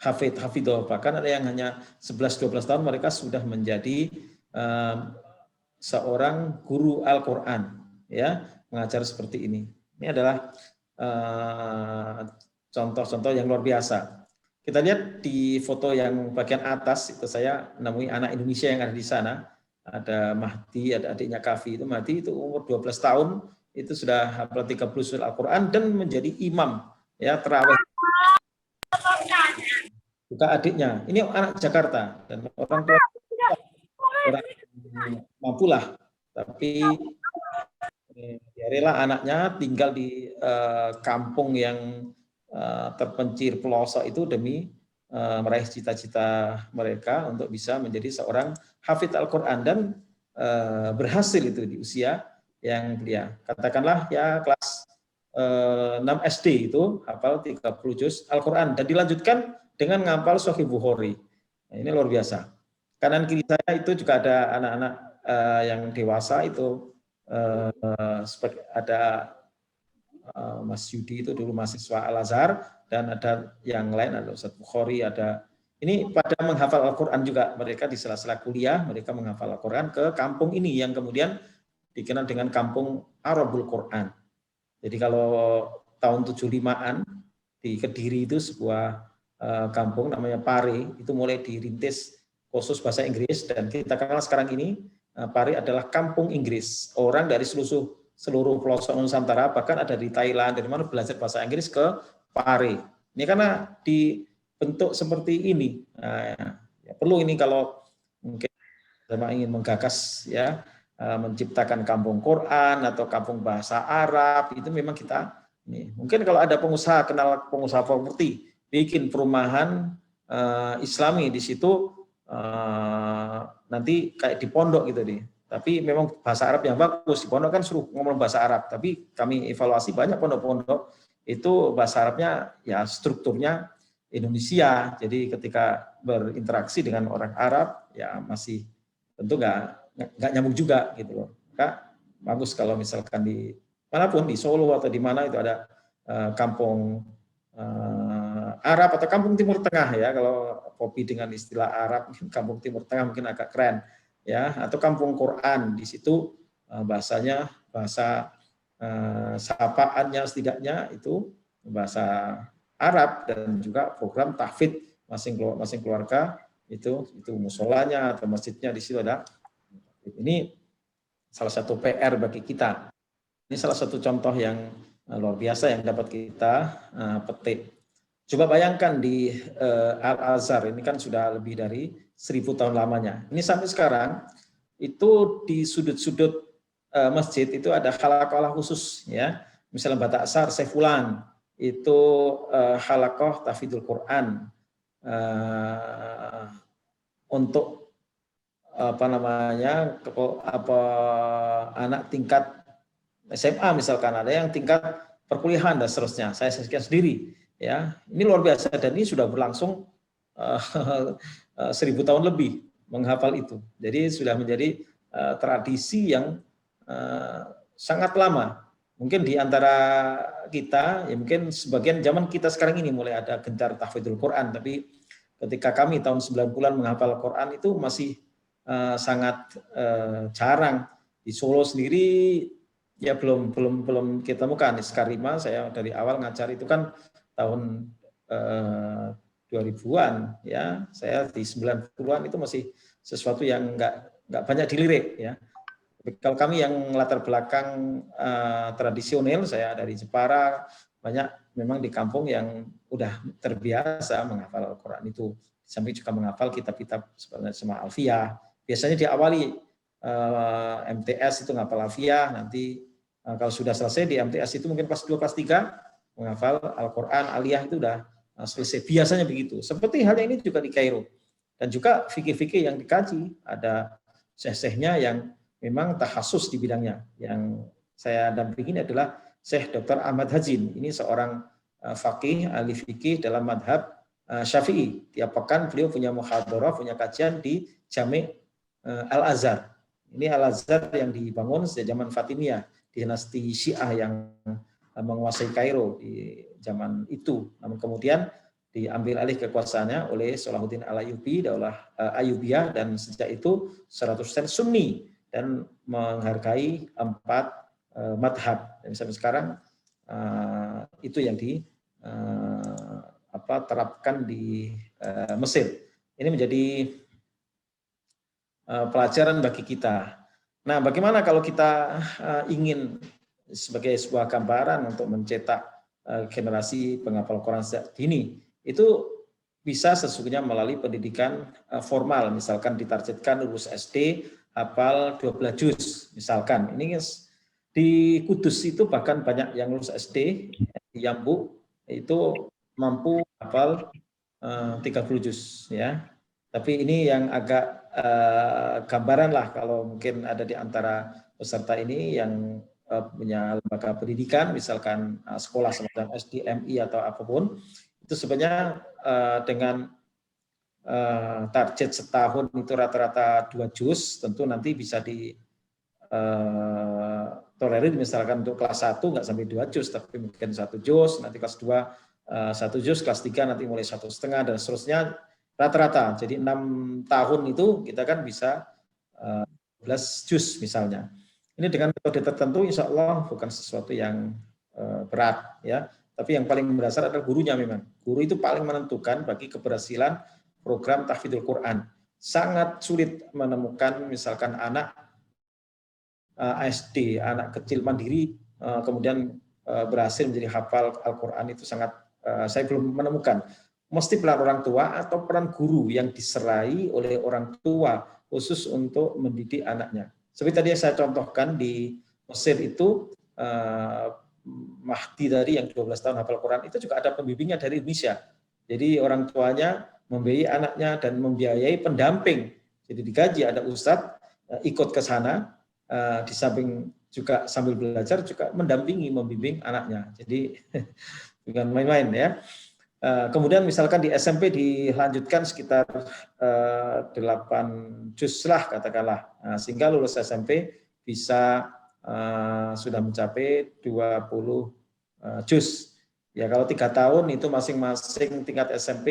hafidho, bahkan ada yang hanya 11-12 tahun mereka sudah menjadi seorang guru Al-Quran, ya, mengajar seperti ini. Ini adalah contoh-contoh yang luar biasa. Kita lihat di foto yang bagian atas, itu saya nemui anak Indonesia yang ada di sana. Ada Mahdi, ada adiknya Kafi. Itu Mahdi itu umur 12 tahun, itu sudah hafal 30 surat Al-Quran dan menjadi imam, ya, terawih. Juga adiknya, ini anak Jakarta, dan orang tua orang mampulah, tapi dia rela anaknya tinggal di kampung yang terpencil pelosok itu demi meraih cita-cita mereka untuk bisa menjadi seorang hafidz Al-Quran, dan berhasil itu di usia yang belia. Katakanlah ya kelas 6 SD itu hafal 30 juz Al-Quran dan dilanjutkan dengan ngapal Sahih Bukhari. Nah, ini luar biasa. Kanan kiri saya itu juga ada anak-anak yang dewasa itu ada Mas Yudi itu dulu mahasiswa Al-Azhar, dan ada yang lain, ada Ustadz Bukhari, ada ini pada menghafal Al-Quran juga. Mereka di sela-sela kuliah mereka menghafal Al-Quran ke kampung ini yang kemudian dikenal dengan kampung Arabul Quran. Jadi kalau tahun 75-an di Kediri itu sebuah kampung namanya Pare, itu mulai dirintis khusus bahasa Inggris, dan kita kenal sekarang ini Pare adalah kampung Inggris. Orang dari seluruh pelosok Nusantara, bahkan ada di Thailand, dari mana belajar bahasa Inggris ke Pare. Ini karena dibentuk seperti ini. Nah, ya perlu ini kalau mungkin sama ingin menggagas ya, menciptakan kampung Quran atau kampung bahasa Arab, itu memang kita ini. Mungkin kalau ada pengusaha, kenal pengusaha properti, bikin perumahan Islami di situ, nanti kayak di pondok gitu nih. Tapi memang bahasa Arab yang bagus, di pondok kan suruh ngomong bahasa Arab, tapi kami evaluasi banyak pondok-pondok itu bahasa Arabnya ya strukturnya Indonesia. Jadi ketika berinteraksi dengan orang Arab ya masih tentu nggak nyambung juga gitu loh. Maka bagus kalau misalkan di manapun, di Solo atau di mana itu ada kampung Arab atau kampung Timur Tengah ya, kalau kopi dengan istilah Arab, kampung Timur Tengah mungkin agak keren ya, atau kampung Quran, di situ bahasanya bahasa sapaannya setidaknya itu bahasa Arab, dan juga program tahfidz masing keluarga itu musolanya atau masjidnya di situ ada. Ini salah satu PR bagi kita. Ini salah satu contoh yang luar biasa yang dapat kita petik. Coba bayangkan di Al-Azhar, ini kan sudah lebih dari 1000 tahun lamanya. Ini sampai sekarang itu di sudut-sudut masjid itu ada halaqah khusus ya. Misalnya Bata Asar, Saifulan itu halaqah tahfidzul Quran untuk anak tingkat SMA misalkan, ada yang tingkat perkuliahan dan seterusnya. Saya sekian sendiri ya. Ini luar biasa, dan ini sudah berlangsung 1000 tahun lebih menghafal itu. Jadi sudah menjadi tradisi yang sangat lama. Mungkin di antara kita ya mungkin sebagian zaman kita sekarang ini mulai ada gencar tahfidzul Quran, tapi ketika kami tahun 90-an menghafal Quran itu masih sangat jarang. Di Solo sendiri ya belum kita temukan. Iskarima saya dari awal ngajar itu kan tahun 2000-an ya. Saya di 90-an itu masih sesuatu yang nggak banyak dilirik ya. Kalau kami yang latar belakang tradisional, saya dari Jepara, banyak memang di kampung yang udah terbiasa menghafal Al-Quran itu. Sampai juga menghafal kitab-kitab seperti Sema Alfiyah. Biasanya diawali MTS itu menghafal Alfiyah, nanti kalau sudah selesai di MTS itu mungkin kelas 2, kelas 3 menghafal Al-Quran, Aliyah itu udah selesai. Biasanya begitu. Seperti halnya ini juga di Kairo. Dan juga fikih-fikih yang dikaji, ada syekh-syekhnya yang memang takhasus di bidangnya. Yang saya dampingi adalah Syekh Dr. Ahmad Hajin. Ini seorang faqih, ahli fikih dalam madhab Syafi'i. Tiap pekan beliau punya muhadharah, punya kajian di Jami' Al-Azhar. Ini Al-Azhar yang dibangun sejak zaman Fatimiyah, dinasti Syiah yang menguasai Kairo di zaman itu. Namun kemudian diambil alih kekuasaannya oleh Salahuddin Al-Ayyubi, Daulah Ayyubiyah, dan sejak itu 100% Sunni dan menghargai 4 madhab. Dan sampai sekarang itu yang terapkan di Mesir. Ini menjadi pelajaran bagi kita. Nah, bagaimana kalau kita ingin sebagai sebuah gambaran untuk mencetak generasi penghafal Quran sejak dini, itu bisa sesungguhnya melalui pendidikan formal, misalkan ditargetkan lulus SD hafal 12 juz misalkan. Ini di Kudus itu bahkan banyak yang lulus SD, di Yambu itu mampu hafal 30 juz ya. Tapi ini yang agak gambaran lah, kalau mungkin ada di antara peserta ini yang punya lembaga pendidikan, misalkan sekolah semacam SD, MI atau apapun, itu sebenarnya dengan target setahun itu rata-rata 2 juz, tentu nanti bisa tolerir, misalkan untuk kelas 1 nggak sampai 2 juz, tapi mungkin 1 juz, nanti kelas 2 1 juz, kelas 3 nanti mulai 1,5 dan seterusnya, rata-rata. Jadi 6 tahun itu kita kan bisa 12 juz misalnya. Ini dengan metode tertentu insya Allah bukan sesuatu yang berat ya, tapi yang paling mendasar adalah gurunya memang. Guru itu paling menentukan bagi keberhasilan program tahfidzul Quran. Sangat sulit menemukan misalkan anak SD, anak kecil mandiri kemudian berhasil menjadi hafal Al-Quran, itu sangat saya belum menemukan. Mesti peran orang tua atau peran guru yang diserai oleh orang tua khusus untuk mendidik anaknya. Seperti tadi yang saya contohkan di Mesir itu, Mahdi tadi yang 12 tahun hafal Quran itu juga ada pembimbingnya dari Indonesia. Jadi orang tuanya membiayai anaknya dan membiayai pendamping. Jadi digaji, ada ustadz ikut ke sana, di samping juga sambil belajar juga mendampingi, membimbing anaknya. Jadi bukan main-main ya. Kemudian misalkan di SMP dilanjutkan sekitar 8 juz lah katakanlah, sehingga lulus SMP bisa sudah mencapai 20 juz. Ya kalau 3 tahun itu masing-masing tingkat SMP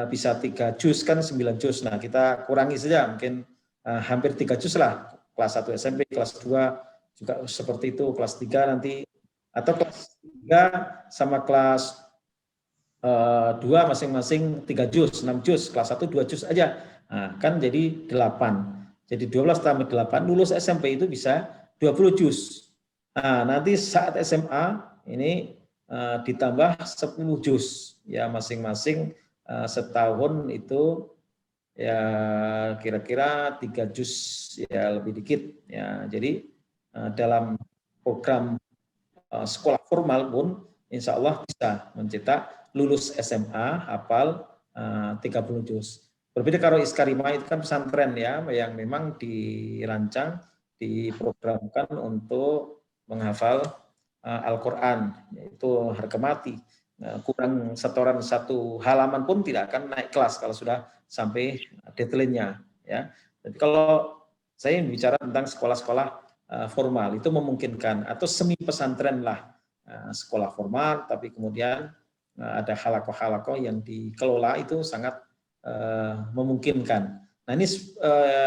bisa 3 juz kan 9 juz. Nah kita kurangi saja mungkin hampir 3 juz lah. Kelas 1 SMP, kelas 2 juga seperti itu, kelas 3 nanti, atau kelas 3 sama kelas 2 masing-masing 3 juz, 6 juz, kelas 1 2 juz aja. Nah, kan jadi 8. Jadi 12 tambah 8, lulus SMP itu bisa 20 juz. Nah, nanti saat SMA ini ditambah 10 juz. Ya masing-masing setahun itu ya kira-kira 3 juz ya lebih dikit ya. Jadi dalam program sekolah formal pun insya Allah bisa mencetak lulus SMA hafal 30 juz. Berbeda kalau Iskarima itu kan pesantren ya yang memang dirancang, diprogramkan untuk menghafal Al-Quran, yaitu harga mati. Kurang setoran 1 halaman pun tidak akan naik kelas kalau sudah sampai detailnya. Ya. Jadi kalau saya bicara tentang sekolah-sekolah formal itu memungkinkan, atau semi pesantren lah, sekolah formal tapi kemudian ada halakoh-halakoh yang dikelola itu sangat memungkinkan. Nah ini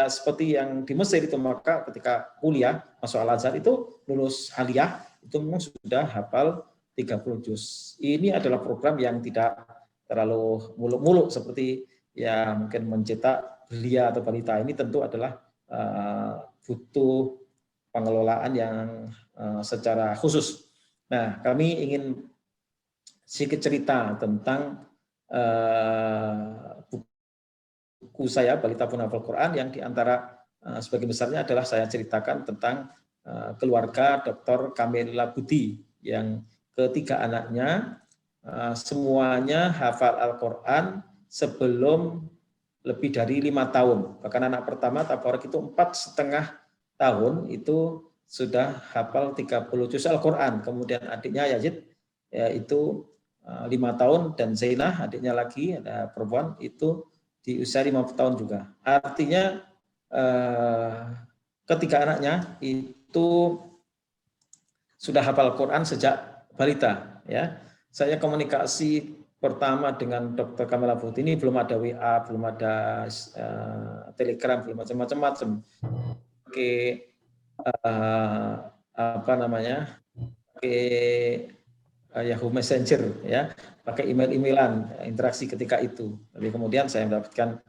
seperti yang di Mesir itu, maka ketika kuliah masuk Al-Azhar itu lulus aliyah itu memang sudah hafal 30 juz. Ini adalah program yang tidak terlalu muluk-muluk seperti ya mungkin mencetak belia atau balita. Ini tentu adalah butuh pengelolaan yang secara khusus. Nah, kami ingin sedikit cerita tentang buku saya Balita Penghafal Quran yang diantara sebagian besarnya adalah saya ceritakan tentang keluarga Dr. Kamila Budi yang ketiga anaknya semuanya hafal Al-Quran sebelum lebih dari 5 tahun. Bahkan anak pertama Tabarak itu 4,5 tahun itu sudah hafal 30 juz Al-Quran. Kemudian adiknya Yazid yaitu 5 tahun, dan Zainah adiknya lagi ada perempuan itu di usia 50 tahun juga. Artinya ketiga anaknya itu sudah hafal Quran sejak balita. Ya, saya komunikasi pertama dengan Dr. Kamila Budi ini belum ada WA, belum ada Telegram, belum macam-macam. Oke, apa namanya? Oke. Yahoo Messenger ya, pakai email-emailan interaksi ketika itu. Tapi kemudian saya mendapatkan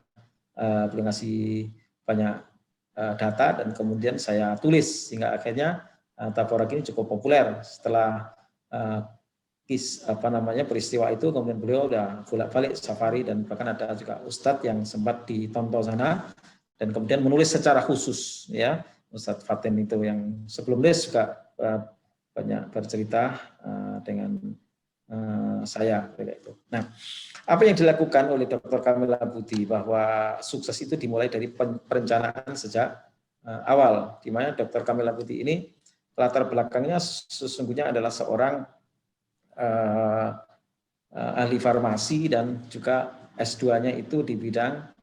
beliau ngasih banyak data dan kemudian saya tulis sehingga akhirnya Tabarak ini cukup populer. Setelah peristiwa itu kemudian beliau udah bolak-balik safari dan bahkan ada juga ustadz yang sempat di Tonto sana dan kemudian menulis secara khusus ya, Ustadz Fatin itu yang sebelum nulis juga banyak bercerita dengan saya. Nah, apa yang dilakukan oleh Dr. Kamila Budi bahwa sukses itu dimulai dari perencanaan sejak awal, di mana Dr. Kamila Budi ini latar belakangnya sesungguhnya adalah seorang ahli farmasi dan juga S2-nya itu di bidang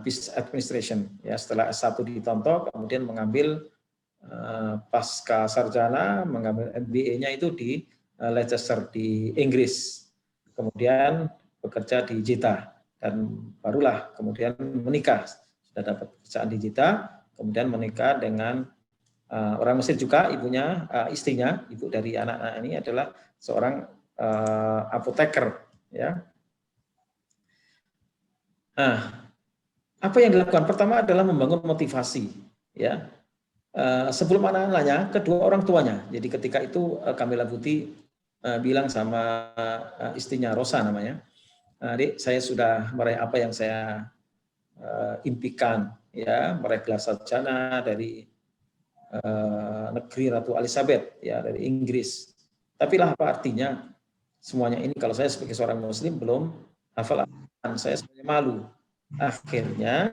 business administration. Ya, setelah S1 di Tonto, kemudian mengambil pasca sarjana, mengambil MBA-nya itu di Leicester di Inggris, kemudian bekerja di Jeddah dan barulah kemudian menikah, sudah dapat pekerjaan di Jeddah, kemudian menikah dengan orang Mesir juga, ibunya, istrinya, ibu dari anak-anak ini adalah seorang apoteker, ya. Nah, apa yang dilakukan? Pertama adalah membangun motivasi, ya. Sebelum anak-anaknya, kedua orang tuanya. Jadi ketika itu Kamila Budi bilang sama istrinya Rosa namanya, "Adik, saya sudah meraih apa yang saya impikan, ya, meraih gelar sarjana dari negeri Ratu Elizabeth, ya, dari Inggris. Tapi lah apa artinya semuanya ini kalau saya sebagai seorang Muslim belum hafal Al-Quran, saya sebenarnya malu." Akhirnya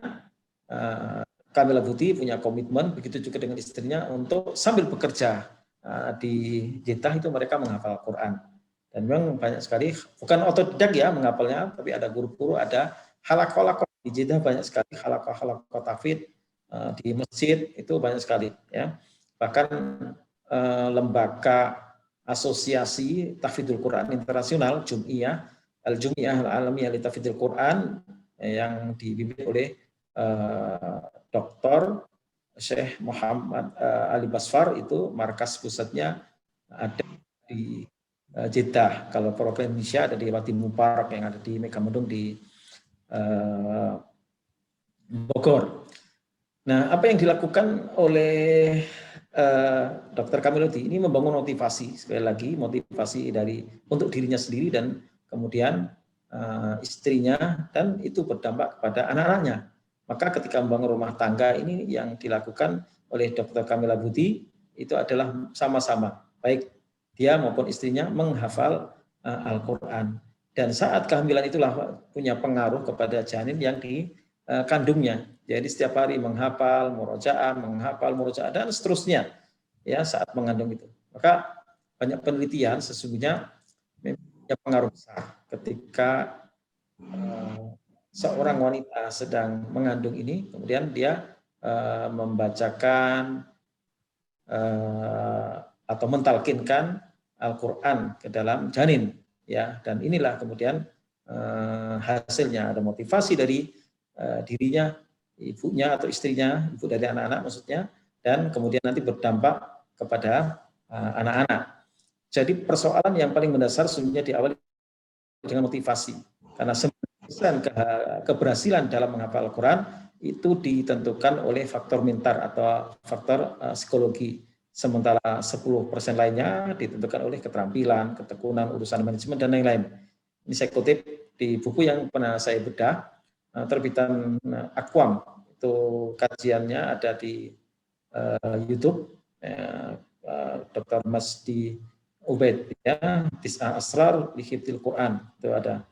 Kamila Putih punya komitmen, begitu juga dengan istrinya, untuk sambil bekerja di Jeddah itu mereka menghafal Al-Quran. Dan memang banyak sekali, bukan otodidak ya menghafalnya, tapi ada guru-guru, ada halaqah di Jeddah banyak sekali halaqah tahfidz di masjid itu banyak sekali ya. Bahkan lembaga asosiasi tahfidzul Quran internasional Al-Jum'iyah Al-Alamiyah li Tahfidzul Quran yang dipimpin oleh Dr. Syekh Muhammad Ali Basfar, itu markas pusatnya ada di Jeddah. Kalau provinsi Indonesia ada di Wadi Mubarak yang ada di Megamendung di Bogor. Nah, apa yang dilakukan oleh Dr. Kamiludi ini membangun motivasi, sekali lagi motivasi untuk dirinya sendiri dan kemudian istrinya, dan itu berdampak kepada anak-anaknya. Maka ketika membangun rumah tangga ini yang dilakukan oleh Dr. Kamila Budi itu adalah sama-sama, baik dia maupun istrinya menghafal Al-Quran. Dan saat kehamilan itulah punya pengaruh kepada janin yang dikandungnya. Jadi setiap hari menghafal murojaah, dan seterusnya ya saat mengandung itu. Maka banyak penelitian sesungguhnya punya pengaruh besar ketika seorang wanita sedang mengandung ini, kemudian dia membacakan atau mentalkinkan Al-Quran ke dalam janin, ya. Dan inilah kemudian hasilnya ada motivasi dari dirinya, ibunya atau istrinya, ibu dari anak-anak maksudnya, dan kemudian nanti berdampak kepada anak-anak. Jadi persoalan yang paling mendasar sebenarnya diawali dengan motivasi, karena keberhasilan dalam menghafal Al-Quran itu ditentukan oleh faktor mental atau faktor psikologi, sementara 10% lainnya ditentukan oleh keterampilan, ketekunan, urusan manajemen, dan lain-lain. Ini saya kutip di buku yang pernah saya bedah, terbitan Aqwam, itu kajiannya ada di YouTube, Dr. Masdi Ubaid, ya, Tis'a Asrar li Hifdzil Quran, itu ada.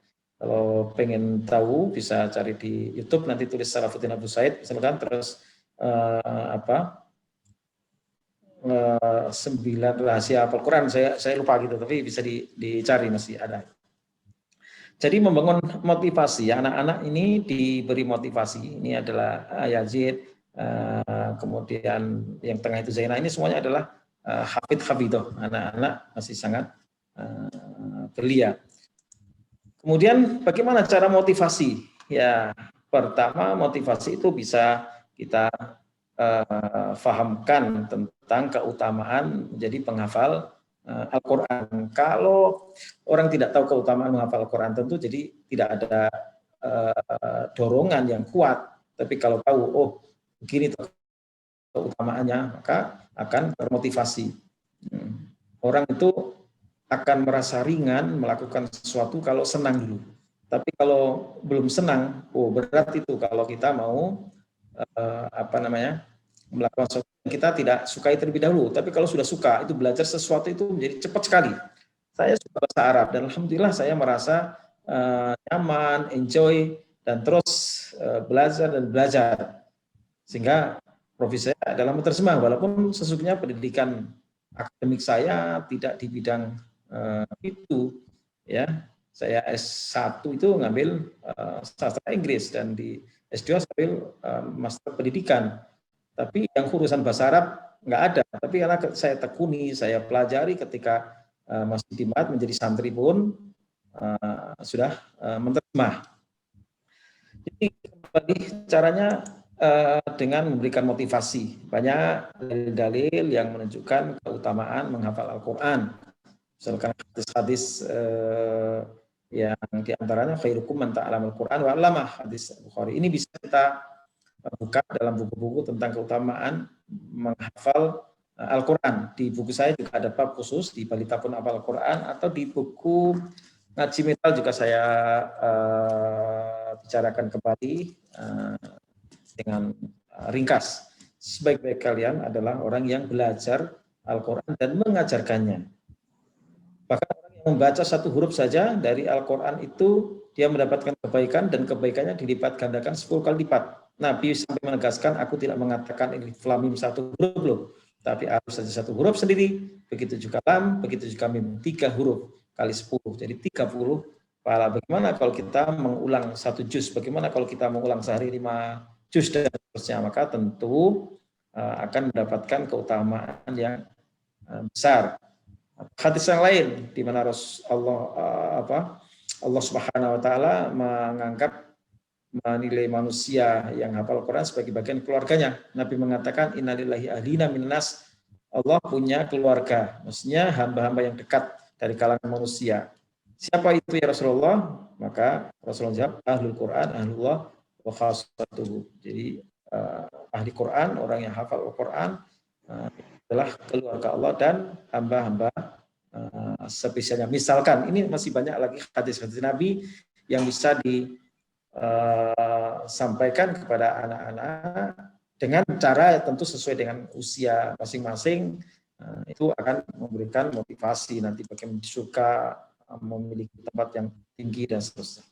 Kalau pengen tahu bisa cari di YouTube, nanti tulis Salafuddin Abu Said misalkan, terus 9 rahasia Al-Quran, saya lupa gitu, tapi bisa dicari, masih ada. Jadi membangun motivasi, anak-anak ini diberi motivasi. Ini adalah Yazid, kemudian yang tengah itu Zainah, ini semuanya adalah hafidh-hafidhoh, anak-anak masih sangat belia. Kemudian bagaimana cara motivasi? Ya, pertama motivasi itu bisa kita fahamkan tentang keutamaan menjadi penghafal Al-Quran. Kalau orang tidak tahu keutamaan menghafal Al-Quran, tentu jadi tidak ada dorongan yang kuat. Tapi kalau tahu, oh begini keutamaannya, maka akan termotivasi. Orang itu akan merasa ringan melakukan sesuatu kalau senang dulu. Tapi kalau belum senang, oh berat itu kalau kita mau melakukan sesuatu yang kita tidak sukai terlebih dahulu. Tapi kalau sudah suka, itu belajar sesuatu itu menjadi cepat sekali. Saya suka bahasa Arab dan alhamdulillah saya merasa nyaman, enjoy, dan terus belajar. Sehingga profesi saya adalah menerjemah, walaupun sesungguhnya pendidikan akademik saya tidak di bidang itu, ya. Saya S1 itu ngambil sastra Inggris dan di S2 saya ambil master pendidikan. Tapi yang urusan bahasa Arab nggak ada. Tapi karena saya tekuni, saya pelajari ketika masih di Mahat menjadi santri pun sudah menerjemah. Jadi caranya dengan memberikan motivasi. Banyak dalil-dalil yang menunjukkan keutamaan menghafal Al-Quran. Misalkan hadis-hadis yang diantaranya khairukum man ta'allama al-Quran wa 'allamah, hadis Bukhari. Ini bisa kita buka dalam buku-buku tentang keutamaan menghafal Al-Quran. Di buku saya juga ada bab khusus di Balita Pun Hafal Al-Quran, atau di buku Ngaji Metal juga saya bicarakan kembali dengan ringkas. Sebaik-baik kalian adalah orang yang belajar Al-Quran dan mengajarkannya. Bahkan orang yang membaca satu huruf saja dari Al-Quran itu dia mendapatkan kebaikan, dan kebaikannya dilipat gandakan 10 kali lipat. Nabi sampai menegaskan, aku tidak mengatakan ini flamim satu huruf loh, tapi harus saja satu huruf sendiri. Begitu juga lam, begitu juga mim, 3 huruf kali 10, jadi 30 pahala. Bagaimana kalau kita mengulang 1 juz? Bagaimana kalau kita mengulang sehari 5 juz dan seterusnya? Maka tentu akan mendapatkan keutamaan yang besar. Hadis yang lain di mana Allah Subhanahu wa taala menilai manusia yang hafal Quran sebagai bagian keluarganya. Nabi mengatakan, innalillahi ahlina minnas, Allah punya keluarga, maksudnya hamba-hamba yang dekat dari kalangan manusia. Siapa itu ya Rasulullah? Maka Rasulullah jawab, ahlul Quran, ahlullah wa khassatuhu. Jadi ahli Quran, orang yang hafal Al-Quran adalah keluarga Allah dan hamba-hamba spesialnya. Misalkan, ini masih banyak lagi hadis-hadis Nabi yang bisa disampaikan kepada anak-anak dengan cara tentu sesuai dengan usia masing-masing. Itu akan memberikan motivasi nanti bagaimana suka memiliki tempat yang tinggi dan seterusnya.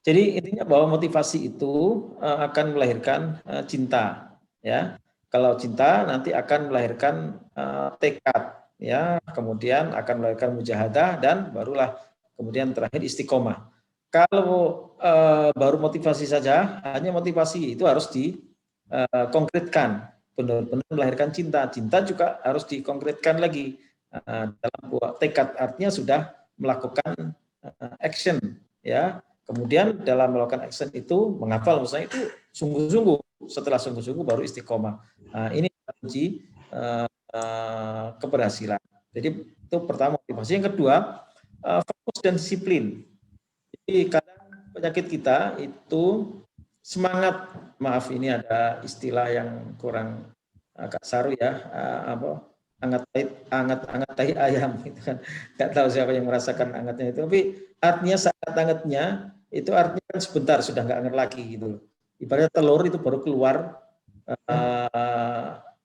Jadi intinya bahwa motivasi itu akan melahirkan cinta, ya. Kalau cinta nanti akan melahirkan tekad, ya, kemudian akan melahirkan mujahadah, dan barulah kemudian terakhir istiqomah. Kalau baru motivasi saja, hanya motivasi itu harus dikonkretkan, benar-benar melahirkan cinta. Cinta juga harus dikonkretkan lagi dalam buah tekad, artinya sudah melakukan action, ya. Kemudian dalam melakukan action itu menghafal, misalnya itu sungguh-sungguh. Setelah sungguh-sungguh baru istiqomah. Ini kunci keberhasilan. Jadi itu pertama motivasi. Yang kedua, fokus dan disiplin. Jadi kadang penyakit kita itu semangat, maaf ini ada istilah yang kurang agak saru ya, anget tahi ayam gitu kan. Nggak tahu siapa yang merasakan angetnya itu, tapi artinya saat angetnya itu artinya kan sebentar sudah nggak anget lagi gitu. Ibaratnya telur itu baru keluar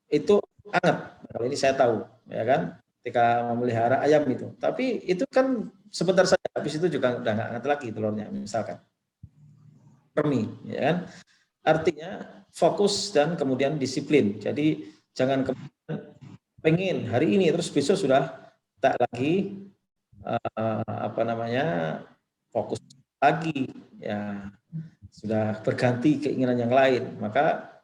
itu anget. Kalau ini saya tahu, ya kan, ketika memelihara ayam itu. Tapi itu kan sebentar saja, habis itu juga udah nggak anget lagi telurnya, misalkan. Permi, ya kan. Artinya fokus dan kemudian disiplin. Jadi jangan kemudian pengen hari ini terus besok sudah tak lagi fokus lagi, ya sudah berganti keinginan yang lain. Maka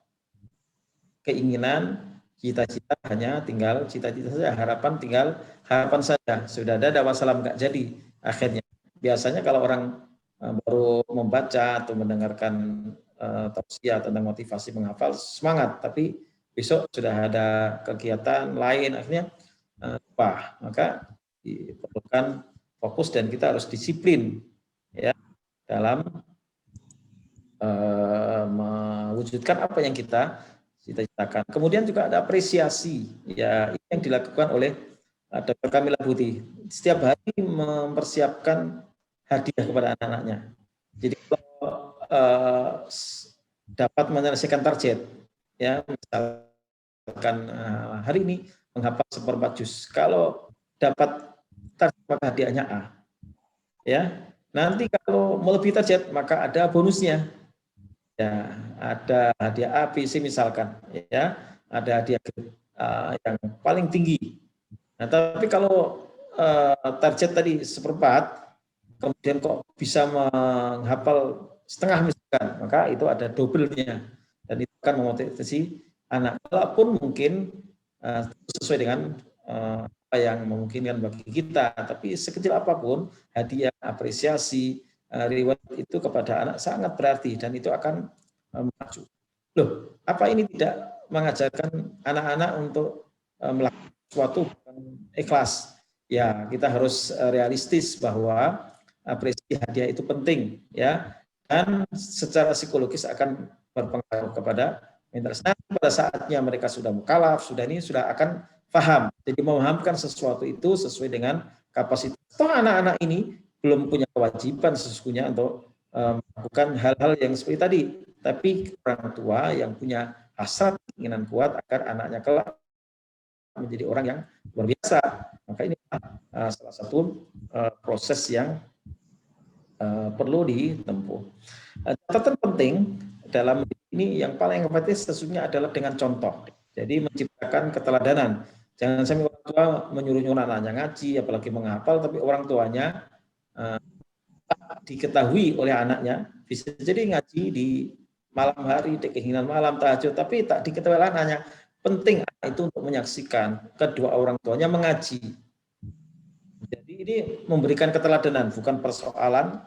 keinginan, cita-cita hanya tinggal cita-cita saja, harapan tinggal harapan saja. Sudah ada wassalam, nggak jadi akhirnya. Biasanya kalau orang baru membaca atau mendengarkan tausiah tentang motivasi menghafal, semangat, tapi besok sudah ada kegiatan lain, akhirnya lupa. Maka diperlukan fokus dan kita harus disiplin, ya, dalam mewujudkan apa yang kita cita-citakan. Kemudian juga ada apresiasi, ya, ini yang dilakukan oleh Dr. Kamila Buti. Setiap hari mempersiapkan hadiah kepada anak-anaknya. Jadi kalau dapat menyelesaikan target, ya, misalkan hari ini menghafal 1/4 juz. Kalau dapat target maka hadiahnya A. Ya, nanti kalau melebihi target maka ada bonusnya. Ya, ada hadiah A, B, C misalkan, ya, ada hadiah yang paling tinggi. Nah, tapi kalau target tadi 1/4, kemudian kok bisa menghafal setengah misalkan, maka itu ada double-nya, dan itu akan memotivasi anak. Walaupun mungkin sesuai dengan apa yang memungkinkan bagi kita, tapi sekecil apapun hadiah, apresiasi, reward itu kepada anak sangat berarti, dan itu akan maju. Loh, apa ini tidak mengajarkan anak-anak untuk melakukan sesuatu ikhlas? Ya, kita harus realistis bahwa apresiasi hadiah itu penting, ya, dan secara psikologis akan berpengaruh kepada Nah, pada saatnya mereka sudah mukallaf, sudah akan paham. Jadi memahamkan sesuatu itu sesuai dengan kapasitas. Toh anak-anak ini belum punya kewajiban sesungguhnya untuk melakukan hal-hal yang seperti tadi. Tapi orang tua yang punya hasrat keinginan kuat agar anaknya kelak menjadi orang yang luar biasa. Maka ini salah satu proses yang perlu ditempuh. Catatan penting dalam ini yang paling efektif sesungguhnya adalah dengan contoh. Jadi menciptakan keteladanan. Jangan sampai orang tua menyuruh anaknya ngaji, apalagi menghafal, tapi orang tuanya diketahui oleh anaknya, bisa jadi ngaji di malam hari, di keinginan malam, tahajud, tapi tak diketahui oleh anaknya. Penting anak itu untuk menyaksikan kedua orang tuanya mengaji. Jadi ini memberikan keteladanan, bukan persoalan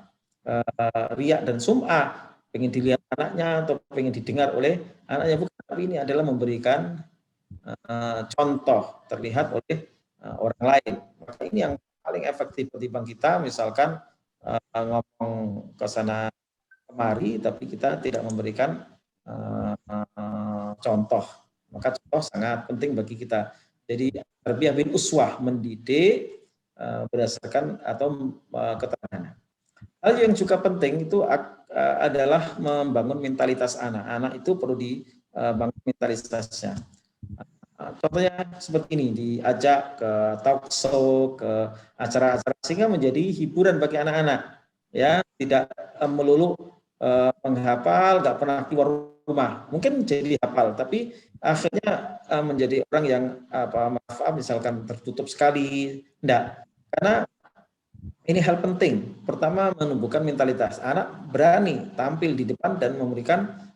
riak dan sum'ah, pengen dilihat anaknya atau pengen didengar oleh anaknya, bukan. Tapi ini adalah memberikan contoh terlihat oleh orang lain. Maka ini yang paling efektif ketimbang kita misalkan ngomong ke sana kemari, tapi kita tidak memberikan contoh. Maka contoh sangat penting bagi kita. Jadi tarbiyah bil uswah, mendidik berdasarkan atau keteladanan. Hal yang juga penting itu adalah membangun mentalitas anak. Anak itu perlu dibangun mentalitasnya. Contohnya seperti ini, diajak ke talk show, ke acara-acara sehingga menjadi hiburan bagi anak-anak. Ya, tidak melulu menghafal, nggak pernah keluar rumah. Mungkin jadi hafal, tapi akhirnya menjadi orang yang maaf misalkan tertutup sekali. Enggak. Karena ini hal penting. Pertama, menumbuhkan mentalitas. Anak berani tampil di depan dan memberikan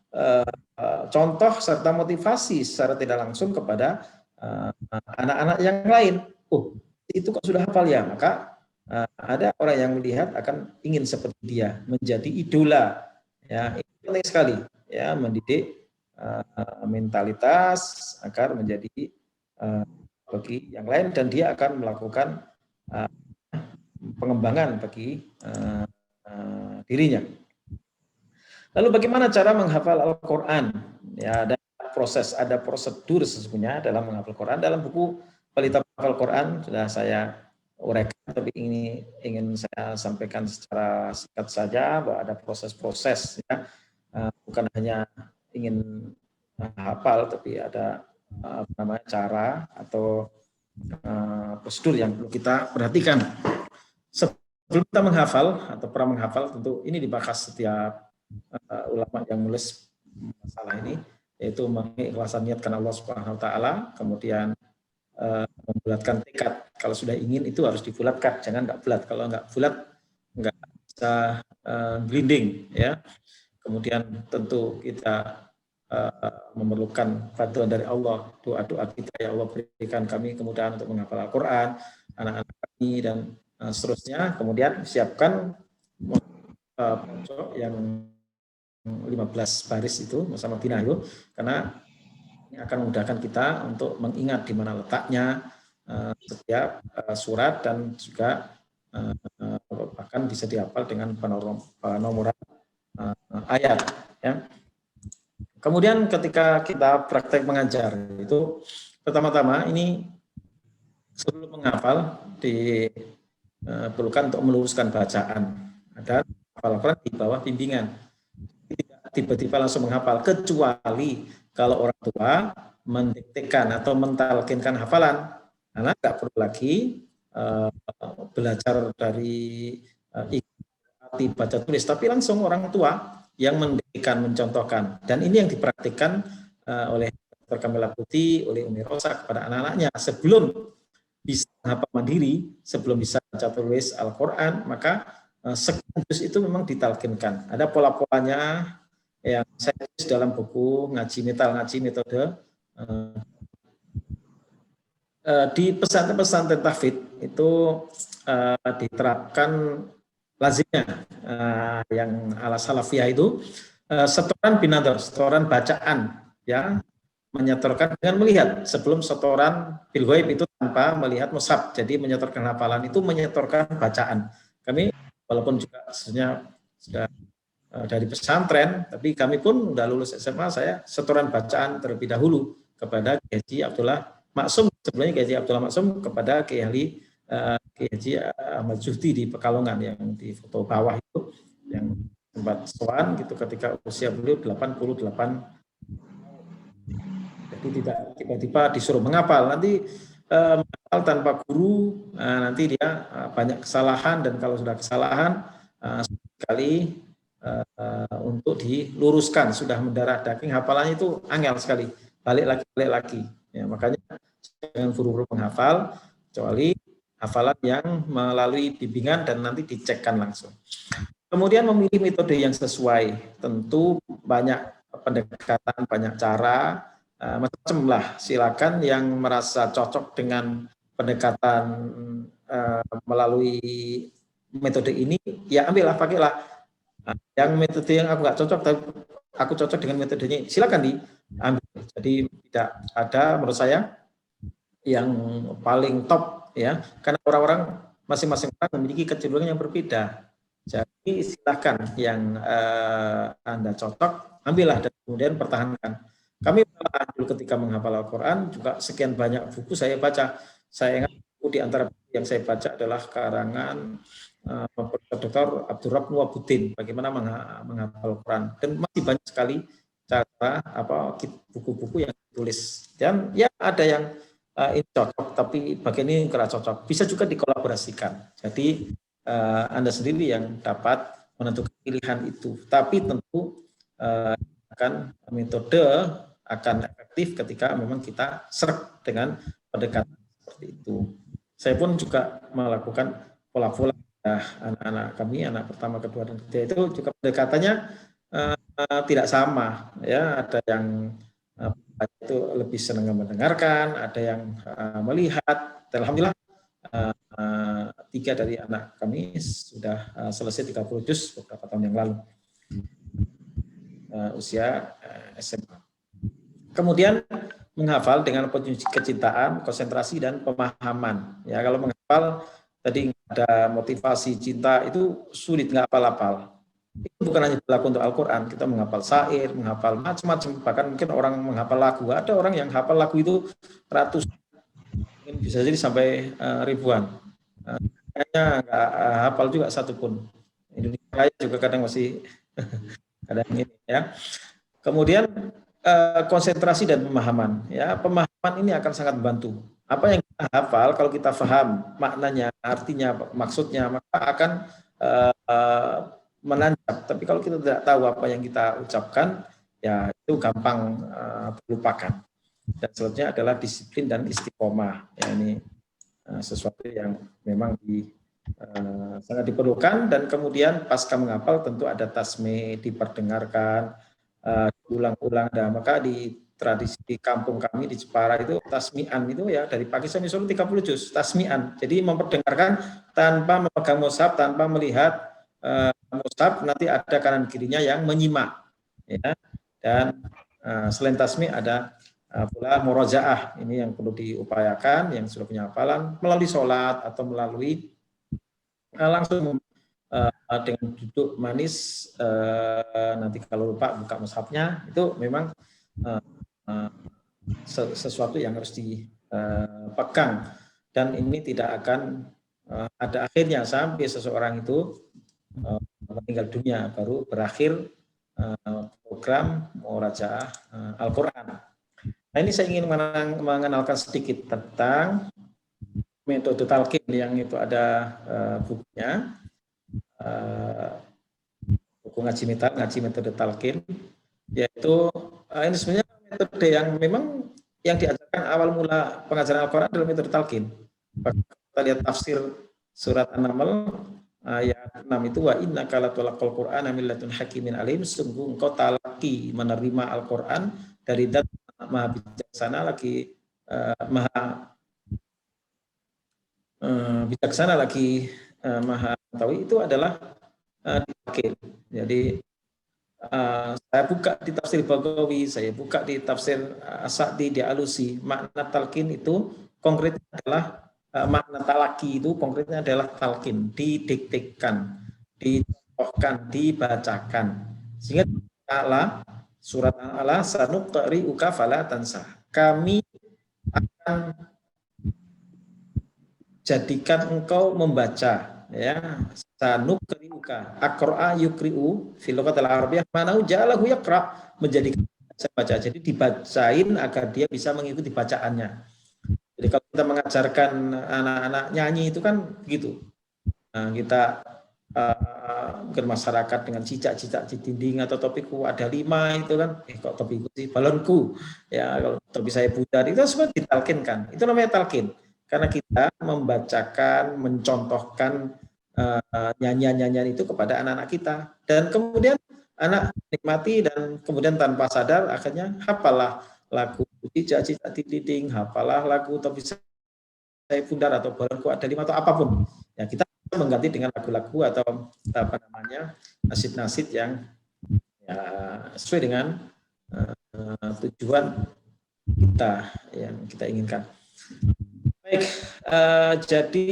contoh serta motivasi secara tidak langsung kepada anak-anak yang lain. Oh, itu kok sudah hafal ya? Maka ada orang yang melihat akan ingin seperti dia, menjadi idola. Ya, itu penting sekali. Ya, mendidik mentalitas agar menjadi bagi yang lain, dan dia akan melakukan pengembangan bagi dirinya. Lalu bagaimana cara menghafal Al-Quran? Ya, ada prosedur sesungguhnya dalam menghafal Quran. Dalam buku Pelita Hafal Quran sudah saya uraikan, tapi ini ingin saya sampaikan secara singkat saja bahwa ada proses-proses, ya. Bukan hanya ingin hafal, tapi ada cara atau prosedur yang perlu kita perhatikan. Sebelum kita menghafal atau pra menghafal, tentu ini dibahas setiap ulama yang menulis masalah ini, yaitu mengikhlaskan niat karena Allah Subhanahu wa taala, kemudian membulatkan tekad. Kalau sudah ingin itu harus dibulatkan, jangan nggak bulat. Kalau nggak bulat nggak bisa glinding, ya. Kemudian tentu kita memerlukan bantuan dari Allah, doa-doa kita, ya Allah berikan kami kemudahan untuk menghafal Al-Quran, anak-anak kami, dan seterusnya. Kemudian siapkan yang 15 baris itu bersama Binayu, karena ini akan memudahkan kita untuk mengingat di mana letaknya setiap surat, dan juga bahkan bisa dihafal dengan penomoran ayat, ya. Kemudian ketika kita praktek mengajar itu, pertama-tama ini sebelum menghafal diperlukan untuk meluruskan bacaan. Ada hafal di bawah bimbingan. Tidak tiba-tiba langsung menghafal, kecuali kalau orang tua mendiktekan atau mentalkinkan hafalan. Anak nggak perlu lagi belajar dari baca tulis, tapi langsung orang tua yang mendiktekan, mencontohkan. Dan ini yang dipraktikkan oleh Dr. Kamila Putih, oleh Umi Rosa kepada anak-anaknya sebelum bisa hafal mandiri, sebelum bisa baca tulis Al-Quran, maka sekaligus itu memang ditalkinkan. Ada pola-polanya yang saya tulis dalam buku Ngaji Metode. Di pesantren tahfidz itu diterapkan lazimnya yang ala salafiyah itu setoran binadar, setoran bacaan, ya, menyetorkan dengan melihat. Sebelum setoran bil ghaib itu tanpa melihat mushaf, jadi menyetorkan hafalan itu menyetorkan bacaan. Kami walaupun juga sebenarnya sudah dari pesantren, tapi kami pun udah lulus SMA, saya setoran bacaan terlebih dahulu kepada Kiai Haji Abdullah Maksum, sebelumnya Kiai Haji Abdullah Maksum kepada Kiai Haji Ahmad Zuhdi di Pekalongan yang di foto bawah itu, yang sempat sowan gitu ketika usia beliau 88. Jadi tidak tiba-tiba disuruh menghafal, nanti menghafal tanpa guru, nanti dia banyak kesalahan, dan kalau sudah kesalahan sekali untuk diluruskan, sudah mendarah daging, hafalannya itu angel sekali, balik lagi. Ya, makanya jangan buru-buru menghafal, kecuali hafalan yang melalui bimbingan dan nanti dicekkan langsung. Kemudian memilih metode yang sesuai, tentu banyak pendekatan, banyak cara, macam-macam lah. Silakan yang merasa cocok dengan pendekatan melalui metode ini, ya ambillah, pakailah. Yang metode yang aku nggak cocok, tapi aku cocok dengan metodenya, silakan diambil. Jadi tidak ada menurut saya yang paling top, ya, karena orang-orang masing-masing orang memiliki kecenderungan yang berbeda. Jadi silakan yang Anda cocok, ambillah dan kemudian pertahankan. Kami dulu ketika menghafal Al-Quran juga sekian banyak buku saya baca. Saya ingat buku di antara buku yang saya baca adalah karangan Dr. Abdurrahman Wabuddin, bagaimana menghafal Al-Quran, dan masih banyak sekali cara buku-buku yang ditulis. Dan ya ada yang ini cocok, tapi bagian ini kurang cocok. Bisa juga dikolaborasikan. Jadi Anda sendiri yang dapat menentukan pilihan itu. Tapi tentu akan metode akan efektif ketika memang kita serap dengan pendekatan seperti itu. Saya pun juga melakukan pola-pola anak-anak kami, anak pertama, kedua, dan ketiga itu juga pendekatannya tidak sama. Ya, ada yang itu lebih senang mendengarkan, ada yang melihat. Alhamdulillah 3 dari anak kami sudah selesai 30 juz beberapa tahun yang lalu, usia SMA. Kemudian menghafal dengan penuh kecintaan, konsentrasi, dan pemahaman. Ya, kalau menghafal tadi ada motivasi cinta itu sulit, nggak hafal-hafal. Itu bukan hanya berlaku untuk Al-Quran, kita menghafal syair, menghafal macam-macam, bahkan mungkin orang menghafal lagu. Ada orang yang hafal lagu itu ratus, mungkin bisa jadi sampai ribuan. Kayaknya nggak hafal juga satupun. Indonesia Raya juga kadang masih kadang ini, ya. Kemudian konsentrasi dan pemahaman. Ya, pemahaman ini akan sangat membantu. Apa yang kita hafal, kalau kita paham maknanya, artinya, maksudnya, maka akan menancap. Tapi kalau kita tidak tahu apa yang kita ucapkan, ya itu gampang terlupakan. Dan selanjutnya adalah disiplin dan istiqomah. Ya, ini sesuatu yang memang sangat diperlukan. Dan kemudian pasca menghafal tentu ada tasmi, diperdengarkan, diulang-ulang. Nah, maka di tradisi di kampung kami di Jepara itu tasmian itu ya dari pagi sampai sore 30 juz tasmian. Jadi memperdengarkan tanpa memegang mushaf, tanpa melihat mushaf, nanti ada kanan kirinya yang menyimak, ya. Dan selain tasmi ada pula murojaah, ini yang perlu diupayakan, yang sudah punya hafalan melalui sholat atau melalui langsung dengan duduk manis, nanti kalau lupa buka mushafnya, itu memang sesuatu yang harus dipegang, dan ini tidak akan ada akhirnya sampai seseorang itu meninggal dunia baru berakhir program murajaah Al-Quran. Nah, ini saya ingin mengenalkan sedikit tentang metode talqin yang itu ada bukunya, buku ngaji metode talqin, yaitu ini sebenarnya metode yang memang yang diajarkan awal mula pengajaran Al-Quran adalah metode talqin. Kita lihat tafsir surat An-Naml ayat 6 itu, wa innaka latulaqal Qur'ana min ladun hakimin alim, sungguh engkau talaqi menerima Al-Quran dari zat maha bijaksana lagi bijaksana lagi maha tahu. Itu adalah talqin. Jadi saya buka di tafsir Bagawi, saya buka di tafsir As-Sa'di, di Alusi, makna talqin itu konkretnya adalah makna talaki itu konkretnya adalah talqin, didiktekan, dibacakan. Sehingga Ta'ala surat Al-A'la sanuqri'uka fala tansa. Kami akan jadikan engkau membaca, ya. Sanuqri'uka, aqra'a yuqri'u fil lughatil arabiyyah ma'nahu ja'alahu yaqra, menjadikan baca. Jadi dibacain agar dia bisa mengikuti bacaannya. Jadi kalau kita mengajarkan anak-anak nyanyi itu kan begitu. Nah, kita mungkin masyarakat dengan cicak-cicak di dinding atau topiku ada 5 itu kan, kok topiku sih balonku, ya kalau topi saya pudar, itu semua ditalkinkan. Itu namanya talkin, karena kita membacakan, mencontohkan nyanyian-nyanyian itu kepada anak-anak kita, dan kemudian anak nikmati, dan kemudian tanpa sadar akhirnya hafalah lagu cicak-cicak di dinding, hafalah lagu topi saya pudar atau balonku ada 5 atau apapun. Ya, kita mengganti dengan lagu-lagu atau apa namanya nasid-nasid yang ya, sesuai dengan tujuan kita yang kita inginkan. Baik, jadi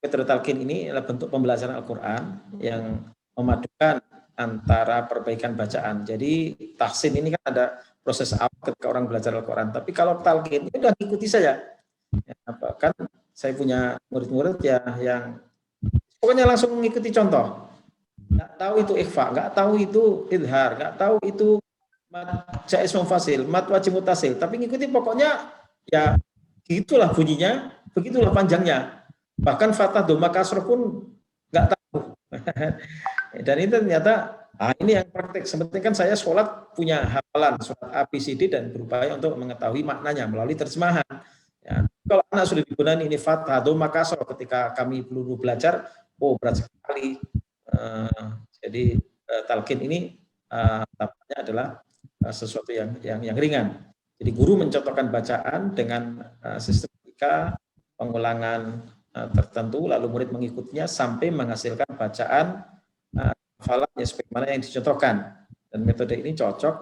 metode talqin ini adalah bentuk pembelajaran Al-Quran yang memadukan antara perbaikan bacaan. Jadi tahsin ini kan ada proses awal ketika orang belajar Al-Quran, tapi kalau talqin itu udah ikuti saja. Ya, kan saya punya murid-murid ya yang pokoknya langsung mengikuti contoh, nggak tahu itu ikhfa, nggak tahu itu idhar, nggak tahu itu mat jaiz munfasil, mat wajib mutasil, tapi ngikuti pokoknya ya gitulah bunyinya, begitulah panjangnya, bahkan fathah dhamma kasroh pun nggak tahu. Dan itu ternyata ini yang praktek. Seperti kan saya sholat punya hafalan surat ABCD dan berupaya untuk mengetahui maknanya melalui terjemahan. Ya, kalau anak sudah digunakan ini fathah dhamma kasroh ketika kami dulu belajar, berat sekali. Jadi talqin ini tampaknya adalah sesuatu yang ringan. Jadi guru mencontohkan bacaan dengan sistematika pengulangan tertentu, lalu murid mengikutinya sampai menghasilkan bacaan hafalannya sebagaimana yang dicontohkan. Dan metode ini cocok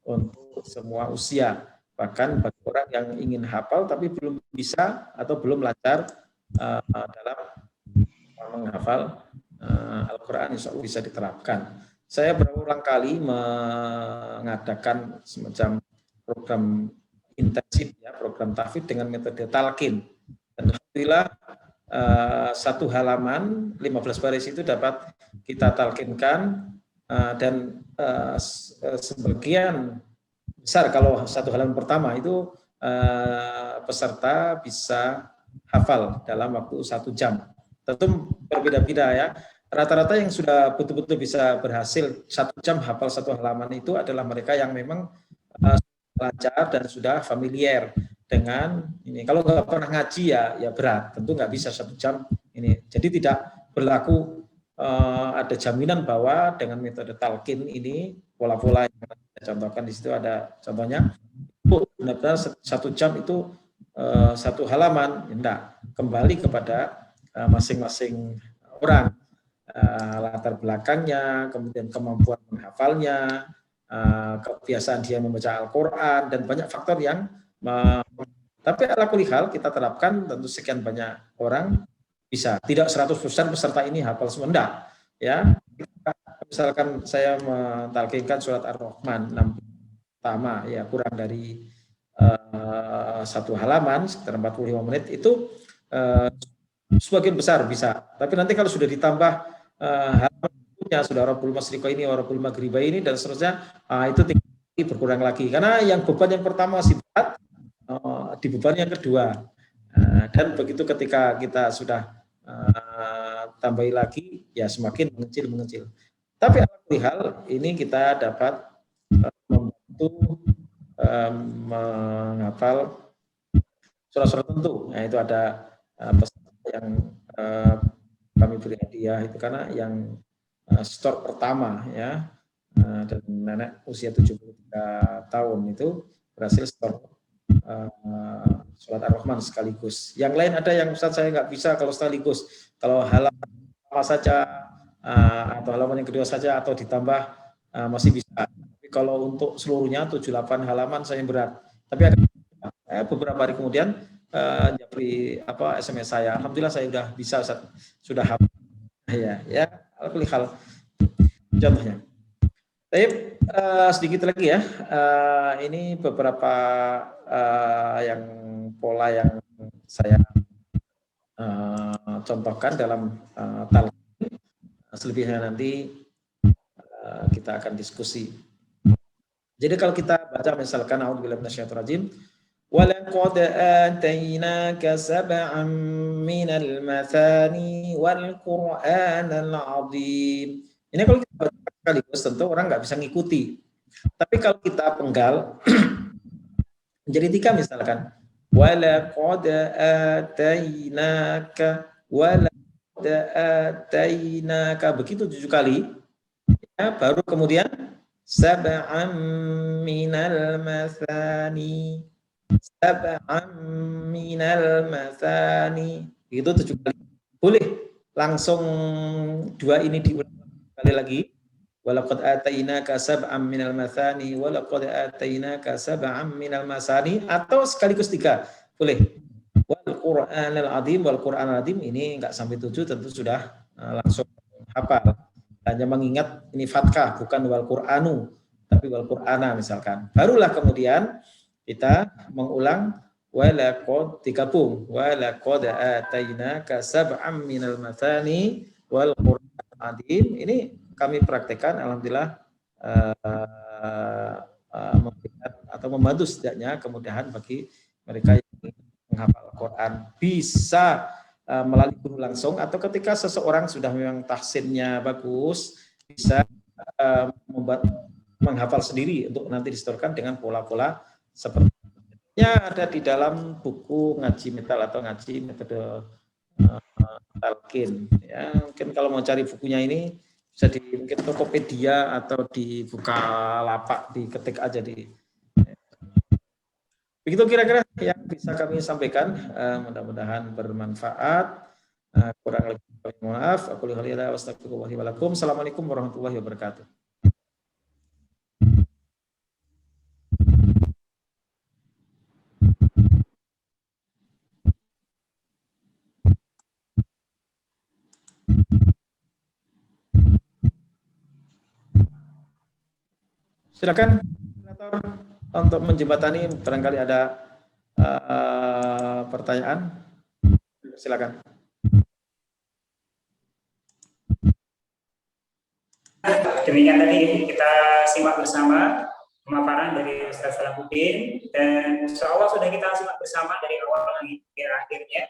untuk semua usia. Bahkan bagi orang yang ingin hafal tapi belum bisa atau belum lancar dalam menghafal Al-Quran, insya Allah bisa diterapkan. Saya berulang kali mengadakan semacam program intensif, ya, program tahfidz dengan metode talqin. Dan alhamdulillah satu halaman 15 baris itu dapat kita talqinkan, dan sebagian besar kalau satu halaman pertama itu peserta bisa hafal dalam waktu 1 jam. Tentu berbeda-beda ya. Rata-rata yang sudah betul-betul bisa berhasil 1 jam hafal 1 halaman itu adalah mereka yang memang lancar dan sudah familiar dengan ini. Kalau nggak pernah ngaji ya berat. Tentu nggak bisa 1 jam ini. Jadi tidak berlaku ada jaminan bahwa dengan metode talqin ini pola-pola yang saya contohkan di situ ada contohnya. Benar-benar 1 jam itu 1 halaman. Enggak, kembali kepada masing-masing orang, latar belakangnya, kemudian kemampuan menghafalnya, kebiasaan dia membaca Al-Quran, dan banyak faktor yang tapi ala kulli hal kita terapkan, tentu sekian banyak orang bisa. Tidak 100% peserta ini hafal semua, enggak, ya. Misalkan saya mentalqinkan surat Ar-Rahman 6 pertama, ya kurang dari 1 halaman, sekitar 45 menit, itu sebagian besar bisa. Tapi nanti kalau sudah ditambah halamannya, sudah Rabbul Masyriqa ini, Rabbul Maghriba ini, dan seterusnya, itu tinggal berkurang lagi. Karena yang beban yang pertama masih berat, di beban yang kedua. Dan begitu ketika kita sudah tambahi lagi, ya semakin mengecil. Tapi alhamdulillah ini kita dapat membantu menghafal surah-surah tertentu. Nah, itu ada peserta yang kami beri hadiah itu karena yang store pertama, ya, dan nenek usia 73 tahun itu berhasil store surat Ar-Rahman sekaligus. Yang lain ada yang Ustaz saya nggak bisa kalau sekaligus. Kalau halaman pertama saja atau halaman yang kedua saja atau ditambah masih bisa. Tapi kalau untuk seluruhnya 78 halaman saya berat. Tapi ada beberapa hari kemudian Japri SMS saya, alhamdulillah saya sudah bisa, sudah hafal. Ya, kulli hal contohnya. Baik, sedikit lagi ya. Ini beberapa yang pola yang saya contohkan dalam talqin. Selebihnya nanti kita akan diskusi. Jadi kalau kita baca misalkan a'udzubillahi minasyaitonir rajim, وَلَقَدْ آتَيْنَاكَ سَبْعًا مِنَ الْمَثَانِي وَالْقُرْآنَ الْعَظِيمِ. Ini kalau kita baca sekaligus tentu orang nggak bisa ngikuti. Tapi kalau kita penggal menjadi 3 misalkan, وَلَقَدْ آتَيْنَاكَ وَلَقَدْ آتَيْنَاكَ, begitu 7 kali. Ya, baru kemudian sab'an minal mathani, sab'an minal mathani, itu 7 kali. Boleh langsung 2 ini diulang kali lagi. Walaqad atainaka sab'an minal mathani walaqad atainaka sab'an minal masani, atau sekaligus 3 boleh. Wal Qur'anal azim, wal Qur'anal azim ini enggak sampai 7 tentu sudah langsung hafal. Hanya mengingat ini fathah, bukan wal Qur'anu, tapi wal Qur'ana misalkan. Barulah kemudian kita mengulang walaqad, digabung walaqad atainaka sab'an minal mathani wal Qur'anal azim. Ini kami praktekkan, alhamdulillah memberikan atau membantu setidaknya kemudahan bagi mereka yang menghafal Al-Quran. Bisa melalui guru langsung, atau ketika seseorang sudah memang tahsinnya bagus, bisa membuat menghafal sendiri untuk nanti disetorkan dengan pola-pola sepertinya ada di dalam buku ngaji metal atau ngaji metode talqin. Ya, mungkin kalau mau cari bukunya ini bisa di mungkin Tokopedia atau di Bukalapak, diketik aja di. Begitu kira-kira yang bisa kami sampaikan, mudah-mudahan bermanfaat. Kurang lebih mohon maaf. Aku lihat wassalamualaikum warahmatullahi wabarakatuh. Assalamualaikum warahmatullahi wabarakatuh. Silakan untuk menjembatani, barangkali ada pertanyaan. Silakan. Demikian tadi kita simak bersama pemaparan dari Ustaz Salahuddin, dan insya Allah sudah kita simak bersama dari awal hingga akhirnya.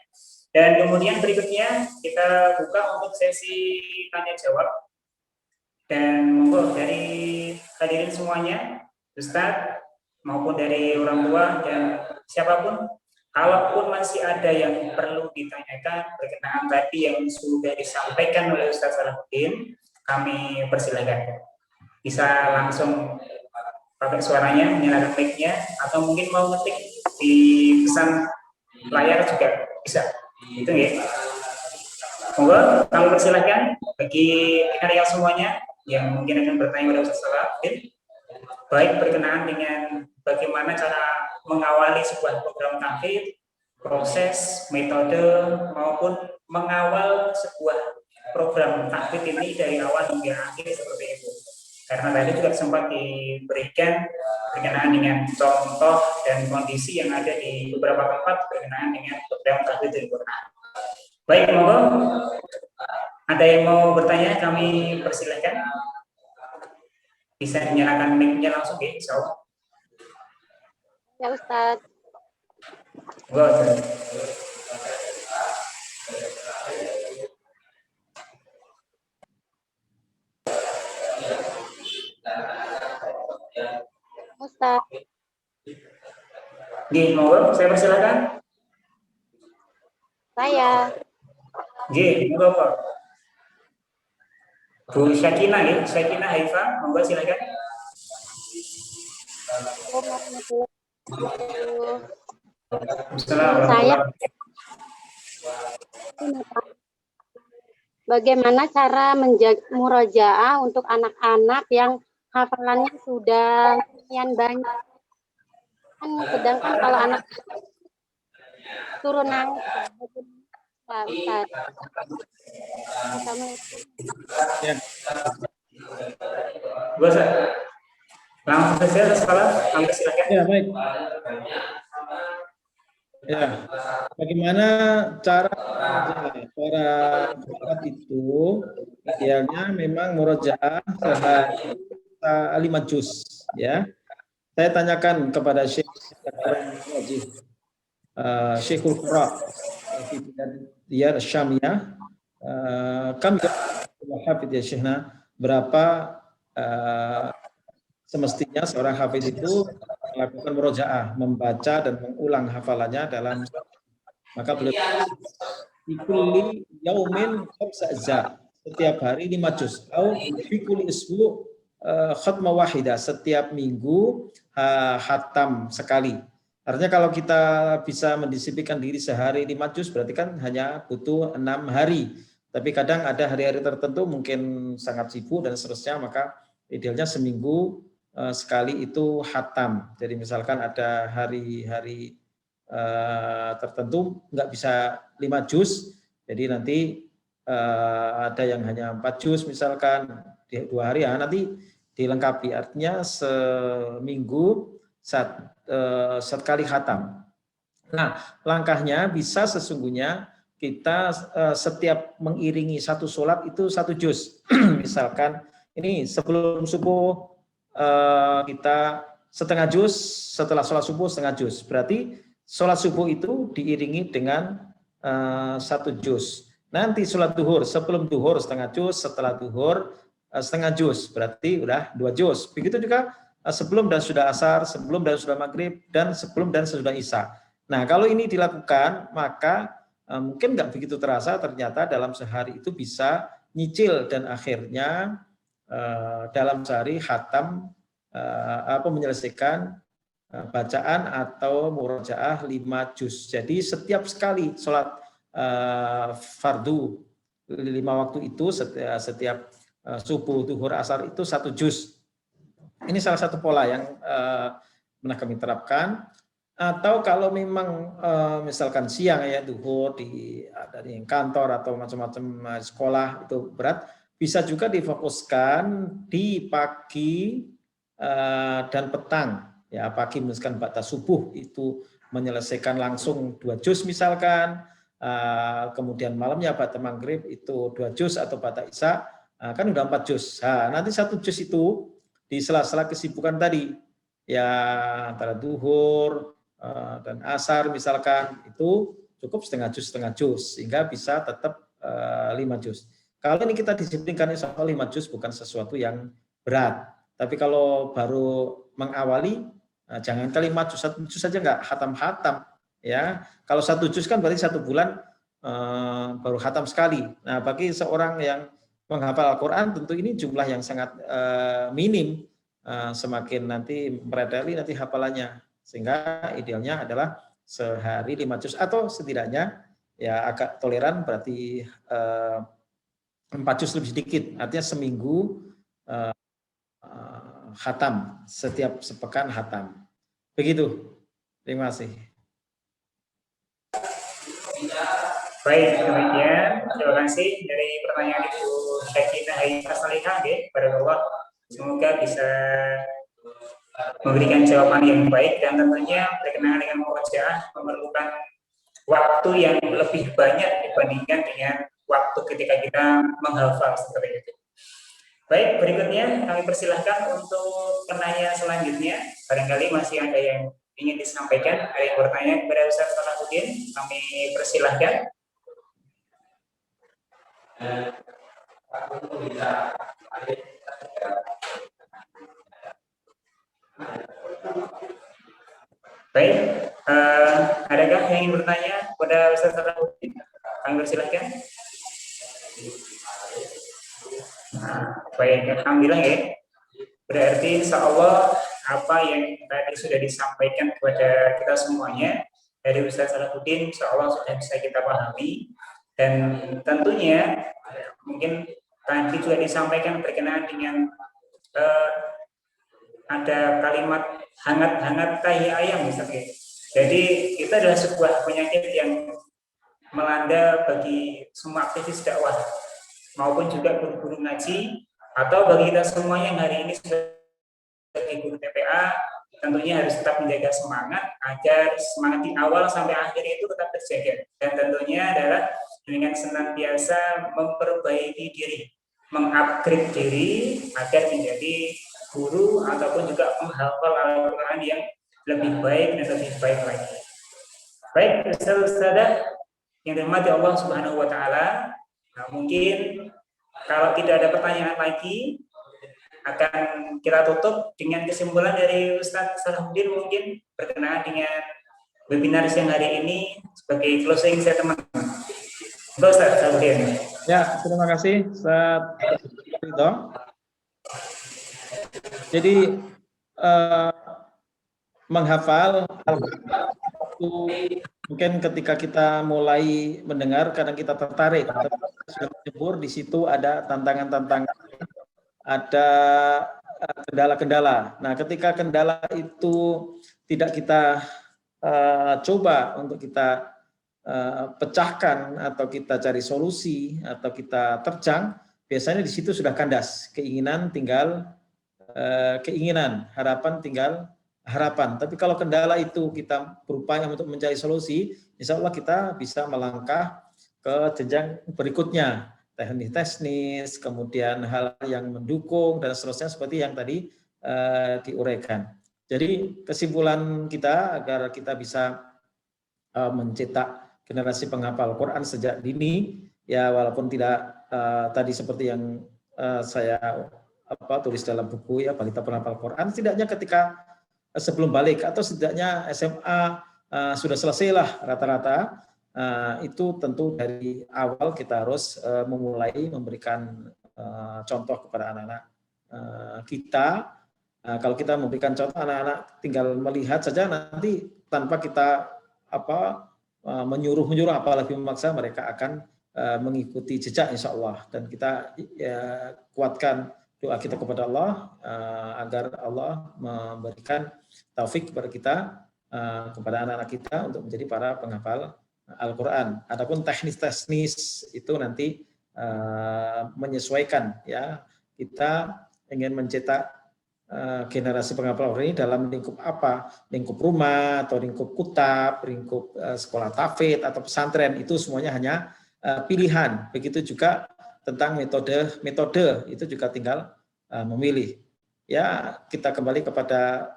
Dan kemudian berikutnya kita buka untuk sesi tanya jawab. Dan monggo dari hadirin semuanya, Ustaz maupun dari orang tua dan siapapun, kalaupun masih ada yang perlu ditanyakan berkenaan tadi yang sudah disampaikan oleh Ustaz Salahuddin, kami persilakan. Bisa langsung pakai suaranya, menyalakan mic-nya, atau mungkin mau ngetik di pesan layar juga bisa. Itu ya. Monggo kami persilakan bagi yang semuanya yang mungkin akan bertanya pada Ustaz Salahuddin, baik berkenaan dengan bagaimana cara mengawali sebuah program tahfidz, proses, metode, maupun mengawal sebuah program tahfidz ini dari awal hingga akhir seperti itu. Karena tadi juga sempat diberikan berkenaan dengan contoh dan kondisi yang ada di beberapa tempat berkenaan dengan program tahfidz Al-Quran. Baik, monggo. Ada yang mau bertanya, kami persilakan. Bisa dinyalakan mic-nya langsung ya, insya Allah. Ya Ustaz. Ustaz. Gih, monggo, saya persilakan. Saya. Gih, monggo. Bu Syakina ya, Syakina Haifa, monggo silakan. Saya bagaimana cara menjaga murojaah untuk anak-anak yang hafalannya sudah sekian banyak, sedangkan kalau anak turunan Pak Ustaz. Assalamualaikum. Ya. Bisa. Langsung saja sekolah, sampai silakan. Ya, baik. Ya, bagaimana cara para sholat itu idealnya memang murojaah sehari 5 juz, ya. Saya tanyakan kepada Syekh Syekhul Qura Diyar Syamiyah, kami hafid ya Syekhna, berapa semestinya seorang hafid itu melakukan murojaah, membaca dan mengulang hafalannya dalam, maka beliau ikuli yaumin khamsa, setiap hari 5 juz, atau ikuli isbu khatmah wahidah, setiap minggu hatam sekali. Artinya kalau kita bisa mendisiplinkan diri sehari 5 juz, berarti kan hanya butuh 6 hari. Tapi kadang ada hari-hari tertentu mungkin sangat sibuk dan seterusnya, maka idealnya seminggu sekali itu hatam. Jadi misalkan ada hari-hari tertentu nggak bisa 5 juz, jadi nanti ada yang hanya 4 juz misalkan di 2 hari, ya nanti dilengkapi. Artinya seminggu sekali hatam. Nah, langkahnya bisa sesungguhnya kita setiap mengiringi satu sholat itu 1 juz. Misalkan ini sebelum subuh kita setengah juz, setelah sholat subuh setengah juz. Berarti sholat subuh itu diiringi dengan 1 juz. Nanti sholat duhur, sebelum duhur setengah juz, setelah duhur setengah juz. Berarti udah 2 juz. Begitu juga sebelum dan sudah asar, sebelum dan sudah maghrib, dan sebelum dan sesudah isya. Nah, kalau ini dilakukan, maka mungkin nggak begitu terasa, ternyata dalam sehari itu bisa nyicil dan akhirnya dalam sehari khatam menyelesaikan bacaan atau murojaah 5 juz. Jadi setiap sekali sholat fardu 5 waktu itu, setiap subuh, duhur, asar itu 1 juz. Ini salah satu pola yang pernah kami terapkan. Atau kalau memang misalkan siang ya, duhur dari kantor atau macam-macam sekolah itu berat, bisa juga difokuskan di pagi dan petang. Ya, pagi misalkan batas subuh itu menyelesaikan langsung 2 juz misalkan, kemudian malamnya batas maghrib itu 2 juz atau batas isya, kan udah 4 juz. Nah, nanti 1 juz itu di sela-sela kesibukan tadi, ya antara duhur dan asar misalkan, itu cukup setengah juz sehingga bisa tetap 5 juz. Kalau ini kita disiplinkan insya Allah 5 juz bukan sesuatu yang berat. Tapi kalau baru mengawali, jangan kali 5 juz, 1 juz saja nggak hatam-hatam. Ya, kalau 1 juz kan berarti 1 bulan baru hatam sekali. Nah, bagi seorang yang menghafal Al-Quran tentu ini jumlah yang sangat minim. Semakin nanti mereteli nanti hafalannya. Sehingga idealnya adalah sehari 5 juz atau setidaknya ya agak toleran berarti 4 juz lebih sedikit, artinya seminggu khatam, setiap sepekan khatam. Begitu. Terima kasih. Baik, demikian. Terima kasih dari pertanyaan Ibu Syakinah Aisyah Salihah, barakallah. Semoga bisa memberikan jawaban yang baik, dan tentunya berkenaan dengan murojaah memerlukan waktu yang lebih banyak dibandingkan dengan waktu ketika kita menghafal seperti itu. Baik, berikutnya kami persilahkan untuk penanya selanjutnya. Barangkali masih ada yang ingin disampaikan, ada yang bertanya kepada Ustaz Salahuddin, kami persilahkan. Baik, adakah yang ingin bertanya kepada Ustaz Salahuddin? Kami persilahkan. Baik, alhamdulillah ya. Berarti insya Allah apa yang tadi sudah disampaikan kepada kita semuanya dari Ustaz Salahuddin, insya Allah sudah bisa kita pahami. Dan tentunya mungkin tadi juga disampaikan berkenaan dengan ada kalimat hangat-hangat tahi ayam misalnya. Jadi itu adalah sebuah penyakit yang melanda bagi semua aktivis dakwah maupun juga guru-guru ngaji atau bagi kita semuanya yang hari ini sebagai guru TPA tentunya harus tetap menjaga semangat agar semangat di awal sampai akhir itu tetap terjaga, dan tentunya adalah dengan senantiasa memperbaiki diri, mengupgrade diri agar menjadi guru ataupun juga penghafal Al-Quran yang lebih baik dan lebih baik lagi. Baik, Ustazah yang dirahmati Allah Subhanahu wa taala, nah, mungkin kalau tidak ada pertanyaan lagi akan kita tutup dengan kesimpulan dari Ustaz Salahuddin, mungkin berkenaan dengan webinar siang hari ini sebagai closing statement. Ustaz Salahuddin. Ya, terima kasih Ustaz Ridho. Jadi menghafal itu mungkin ketika kita mulai mendengar kadang kita tertarik, sudah menyebur di situ ada tantangan-tantangan, ada kendala-kendala. Nah, ketika kendala itu tidak kita coba untuk kita pecahkan atau kita cari solusi atau kita terjang, biasanya di situ sudah kandas. Keinginan tinggal keinginan, harapan tinggal harapan. Tapi kalau kendala itu kita berupaya untuk mencari solusi, insya Allah kita bisa melangkah ke jenjang berikutnya, teknis, kemudian hal yang mendukung dan seterusnya seperti yang tadi diuraikan. Jadi kesimpulan kita agar kita bisa mencetak generasi penghafal Quran sejak dini, ya walaupun tidak tadi seperti yang saya tulis dalam buku ya Balita Penghafal Quran, setidaknya ketika sebelum balik atau setidaknya SMA sudah selesailah rata-rata, itu tentu dari awal kita harus memulai memberikan contoh kepada anak-anak kita. Kalau kita memberikan contoh, anak-anak tinggal melihat saja, nanti tanpa kita menyuruh apalagi memaksa, mereka akan mengikuti jejak insya Allah. Dan kita kuatkan doa kita kepada Allah agar Allah memberikan taufik kepada kita, kepada anak-anak kita untuk menjadi para penghafal Al-Quran. Adapun teknis itu nanti menyesuaikan, ya kita ingin mencetak generasi penghafal Al-Quran ini dalam lingkup apa? Lingkup rumah atau lingkup kutab, lingkup sekolah tahfidz atau pesantren, itu semuanya hanya pilihan. Begitu juga tentang metode itu juga tinggal memilih. Ya, kita kembali kepada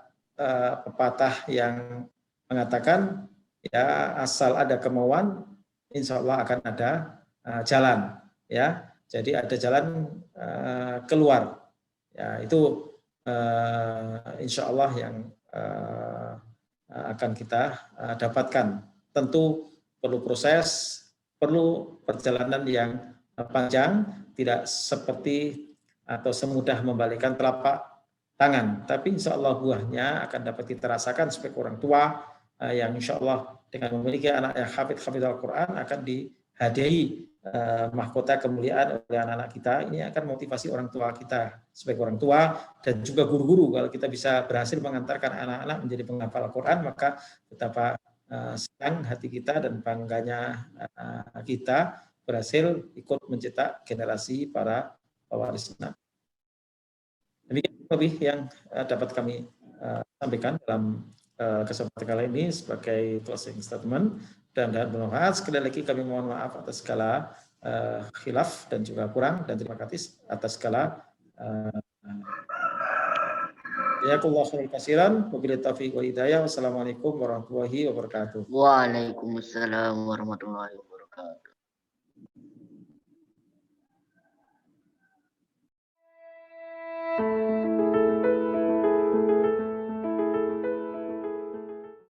pepatah yang mengatakan, ya asal ada kemauan, insya Allah akan ada jalan. Ya, jadi ada jalan keluar. Ya, itu insya Allah yang akan kita dapatkan. Tentu perlu proses, perlu perjalanan yang panjang, tidak seperti atau semudah membalikkan telapak tangan, tapi insya Allah buahnya akan dapat kita rasakan sebagai orang tua yang insya Allah dengan memiliki anak yang hafidh Al-Quran akan dihadiahi mahkota kemuliaan oleh anak-anak kita. Ini akan motivasi orang tua kita sebagai orang tua dan juga guru-guru. Kalau kita bisa berhasil mengantarkan anak-anak menjadi penghafal Al-Quran, maka betapa senang hati kita dan bangganya kita berhasil ikut mencetak generasi para pewaris Islam. Demikian lebih yang dapat kami sampaikan dalam kesempatan kali ini sebagai closing statement. Dan bermanfaat. Sekali lagi kami mohon maaf atas segala khilaf dan juga kurang, dan terima kasih atas segala jazakallahu khairan katsiran. Wabillahi taufiq wal hidayah. Wassalamualaikum warahmatullahi wabarakatuh. Waalaikumsalam warahmatullahi wabarakatuh.